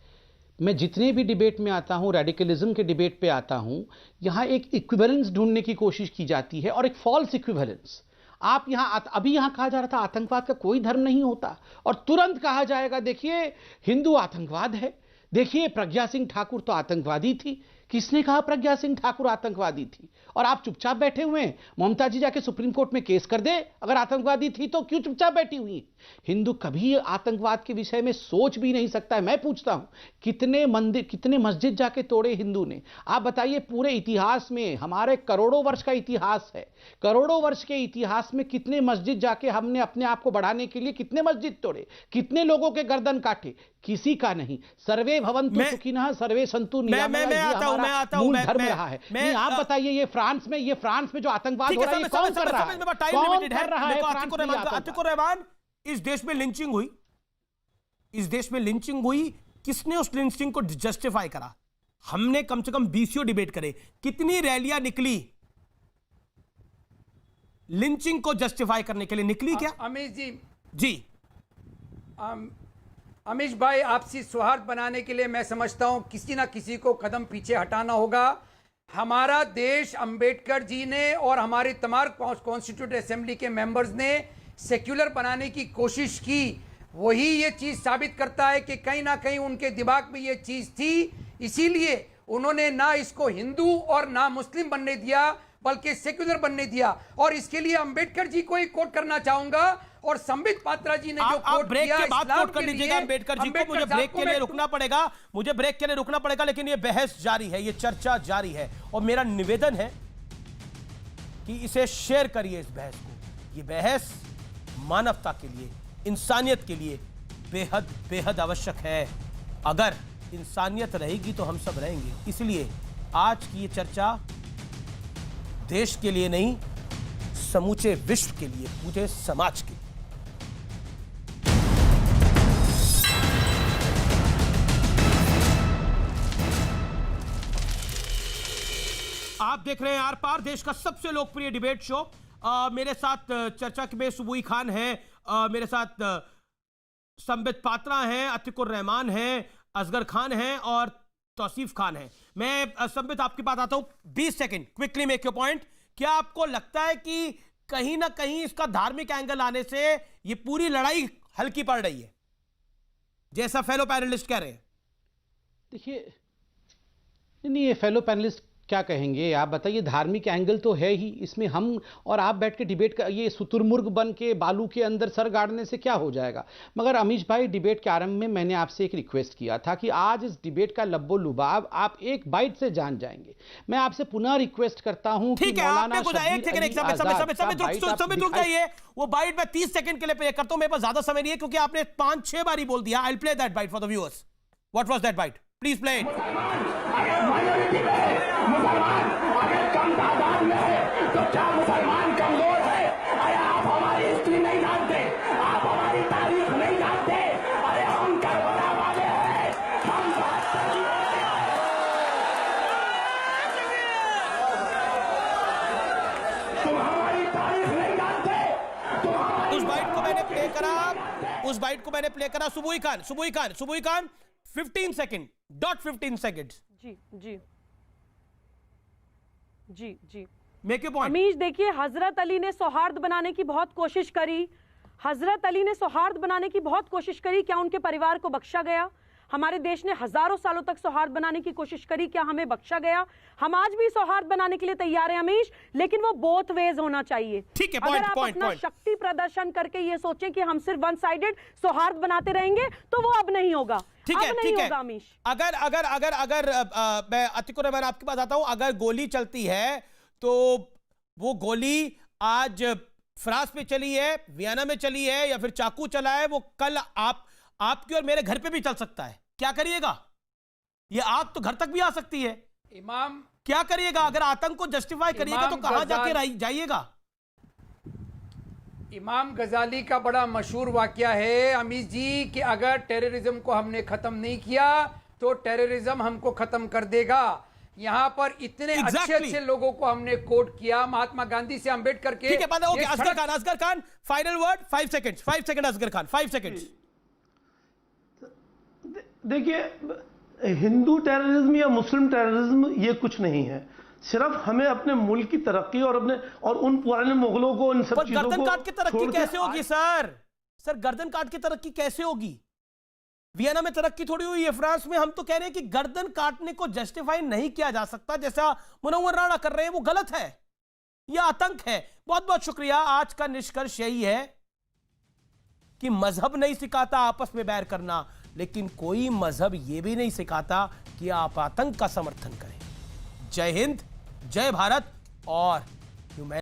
Speaker 9: मैं जितने भी डिबेट में आता हूं, रेडिकलिज्म के डिबेट पे आता हूं, यहां एक इक्विवेलेंस ढूंढने की कोशिश की जाती है और एक फॉल्स इक्विवेलेंस। आप यहां अभी यहां कहा जा रहा था आतंकवाद का कोई धर्म नहीं होता, और तुरंत कहा जाएगा देखिए हिंदू आतंकवाद है, देखिए प्रज्ञा सिंह ठाकुर तो आतंकवादी थी। किसने कहा प्रज्ञा सिंह ठाकुर आतंकवादी थी? और आप चुपचाप बैठे हुए हैं। ममता जी जाके सुप्रीम कोर्ट में केस कर दे, अगर आतंकवादी थी तो क्यों चुपचाप बैठी हुई? हिंदू कभी आतंकवाद के विषय में सोच भी नहीं सकता है। मैं पूछता हूं, कितने मंदिर, कितने मस्जिद जाके तोड़े हिंदू ने? आप बताइए, पूरे इतिहास में, हमारे करोड़ों वर्ष का इतिहास है, करोड़ों वर्ष के इतिहास में कितने मस्जिद जाके हमने अपने आप को बढ़ाने के लिए कितने मस्जिद तोड़े, कितने लोगों के गर्दन काटे? किसी का नहीं। सर्वे भवन्तु सुखिनः सर्वे सन्तु निरामया, मूल धर्म रहा है। नहीं, आप बताइए, ये फ्रांस में जो आतंकवाद हो रहा है, ये कौन कर रहा है? कौन कर रहा है?
Speaker 1: आतिकुर रहमान, इस देश में लिंचिंग हुई, इस देश में लिंचिंग हुई, किसने उस लिंचिंग को जस्टिफाई करा? हमने कम से कम 20 डिबेट करे, कितनी रैलियां निकली लिंचिंग को जस्टिफाई करने के लिए? निकली क्या?
Speaker 10: अमीश
Speaker 1: जी
Speaker 10: अमीश भाई, आपसी सौहार्द बनाने के लिए मैं समझता हूं किसी ना किसी को कदम पीछे हटाना होगा। हमारा देश अंबेडकर जी ने और हमारी तमाम कॉन्स्टिट्यूट असेंबली के मेंबर्स ने सेक्युलर बनाने की कोशिश की। वही ये चीज साबित करता है कि कहीं ना कहीं उनके दिमाग में ये चीज थी, इसीलिए उन्होंने ना इसको हिंदू और ना मुस्लिम बनने दिया बल्कि सेक्युलर बनने दिया। और इसके लिए अंबेडकर जी को ही कोट करना चाहूंगा और संबित पात्रा जी ने जो कोट
Speaker 1: ब्रेक
Speaker 10: किया
Speaker 1: के बाद
Speaker 10: इस्लाम
Speaker 1: कोट कर
Speaker 10: के
Speaker 1: लीजिएगा
Speaker 10: लिए,
Speaker 1: अंबेडकर जी को। मुझे
Speaker 10: साहब
Speaker 1: ब्रेक
Speaker 10: को
Speaker 1: के
Speaker 10: मैं
Speaker 1: लिए रुकना पड़ेगा, मुझे ब्रेक के लिए रुकना पड़ेगा, लेकिन ये बहस जारी है, ये चर्चा जारी है और मेरा निवेदन है कि इसे शेयर करिए इस बहस को। ये बहस मानवता के लिए, इंसानियत के लिए बेहद बेहद आवश्यक है। अगर इंसानियत रहेगी तो हम सब रहेंगे। इसलिए आज की ये चर्चा देश के लिए नहीं, समूचे विश्व के लिए, पूरे समाज के लिए। आप देख रहे हैं आर पार, देश का सबसे लोकप्रिय डिबेट शो। मेरे साथ चर्चा में सुबुई खान है, मेरे साथ संबित पात्रा हैं, अतिकुर रहमान हैं, असगर खान हैं और तौसीफ खान हैं। मैं संबित आपकी बात आता हूं, 20 second, quickly make your point. क्या आपको लगता है कि कहीं ना कहीं इसका धार्मिक एंगल आने से ये पूरी लड़ाई हल्की पड़ रही है, जैसा फेलो पैनलिस्ट कह रहे हैं?
Speaker 9: देखिए, नहीं, ये फेलो पैनलिस्ट क्या कहेंगे, आप बताइए। धार्मिक एंगल तो है ही इसमें। हम और आप बैठ के डिबेट का ये शुतुरमुर्ग बन के बालू के अंदर सर गाड़ने से क्या हो जाएगा। मगर अमीश भाई, डिबेट के आरंभ में मैंने आपसे एक रिक्वेस्ट किया था कि आज इस डिबेट का लब्बो लुबाब आप एक बाइट से जान जाएंगे। मैं आपसे पुनः रिक्वेस्ट करता हूं कि मौलाना
Speaker 1: रुक जाइए, वो बाइट मैं 30 सेकंड के लिए प्ले करता हूं, मेरे पास ज्यादा समय नहीं है क्योंकि आपने 5-6 बार ही बोल दिया। I will play that bite for the viewers. What was that bite? Please play it.
Speaker 3: मुसलमान अगर कम तादाद में है तो क्या मुसलमान कमजोर है? अरे आप हमारी हिस्ट्री नहीं जानते, आप हमारी तारीख नहीं जानते। अरे हम करबला वाले हैं, हम तुम हमारी तारीख नहीं जानते।
Speaker 1: उस बाइट को मैंने प्ले करा, उस बाइट को मैंने प्ले करा। सुबुई खान 15 सेकंड, डॉट 15 सेकंड्स।
Speaker 11: जी जी जी जी
Speaker 1: मेक योर पॉइंट।
Speaker 11: अमीश, देखिए, हजरत अली ने सौहार्द बनाने की बहुत कोशिश करी। हजरत अली ने सौहार्द बनाने की बहुत कोशिश करी। क्या उनके परिवार को बख्शा गया? हमारे देश ने हजारों सालों तक सौहार्द बनाने की कोशिश करी, क्या हमें बख्शा गया? हम आज भी सौहार्द बनाने के लिए तैयार हैं अमीश, लेकिन वो बोथ वेज होना चाहिए।
Speaker 1: ठीक है,
Speaker 11: अगर आप अपना शक्ति प्रदर्शन करके ये सोचें कि हम सिर्फ वन साइडेड सौहार्द बनाते रहेंगे तो वो अब नहीं होगा।
Speaker 1: ठीक है
Speaker 11: अमीश,
Speaker 1: अगर मैं अतिकुर रहमान आपके पास आता हूं, अगर गोली चलती है तो वो गोली आज फ्रांस में चली है, वियना में चली है या फिर चाकू चला है, वो कल आपके और मेरे घर पे भी चल सकता है। क्या करिएगा? ये आग तो घर तक भी आ सकती है।
Speaker 10: इमाम,
Speaker 1: क्या करिएगा? अगर आतंक को जस्टिफाई करिएगा तो कहां जाके जाइएगा?
Speaker 10: इमाम गजाली का बड़ा मशहूर वाकया है अमीश जी कि अगर टेररिज्म को हमने खत्म नहीं किया तो टेररिज्म हमको खत्म कर देगा। यहाँ पर इतने अच्छे लोगों को हमने कोट किया, महात्मा गांधी से अंबेडकर के।
Speaker 1: ठीक है, okay, Asgar Khan final word, 5 second Asgar Khan, 5 second.
Speaker 8: देखिए, हिंदू टेररिज्म या मुस्लिम टेररिज्म ये कुछ नहीं है। सिर्फ हमें अपने मुल्क की तरक्की और उन पुराने मुगलों को, इन सब चीजों को
Speaker 1: गर्दन काट के तरक्की कैसे होगी सर? गर्दन काट के तरक्की कैसे होगी? वियना में तरक्की थोड़ी हुई है, फ्रांस में। हम तो कह रहे हैं कि गर्दन काटने को जस्टिफाई नहीं किया जा सकता, जैसा मुनव्वर राणा कर रहे हैं, वो गलत है, यह आतंक है। बहुत बहुत शुक्रिया। आज का निष्कर्ष यही है कि मजहब नहीं सिखाता आपस में बैर करना, लेकिन कोई मजहब यह भी नहीं सिखाता कि आप आतंक का समर्थन करें। जय हिंद, जय भारत और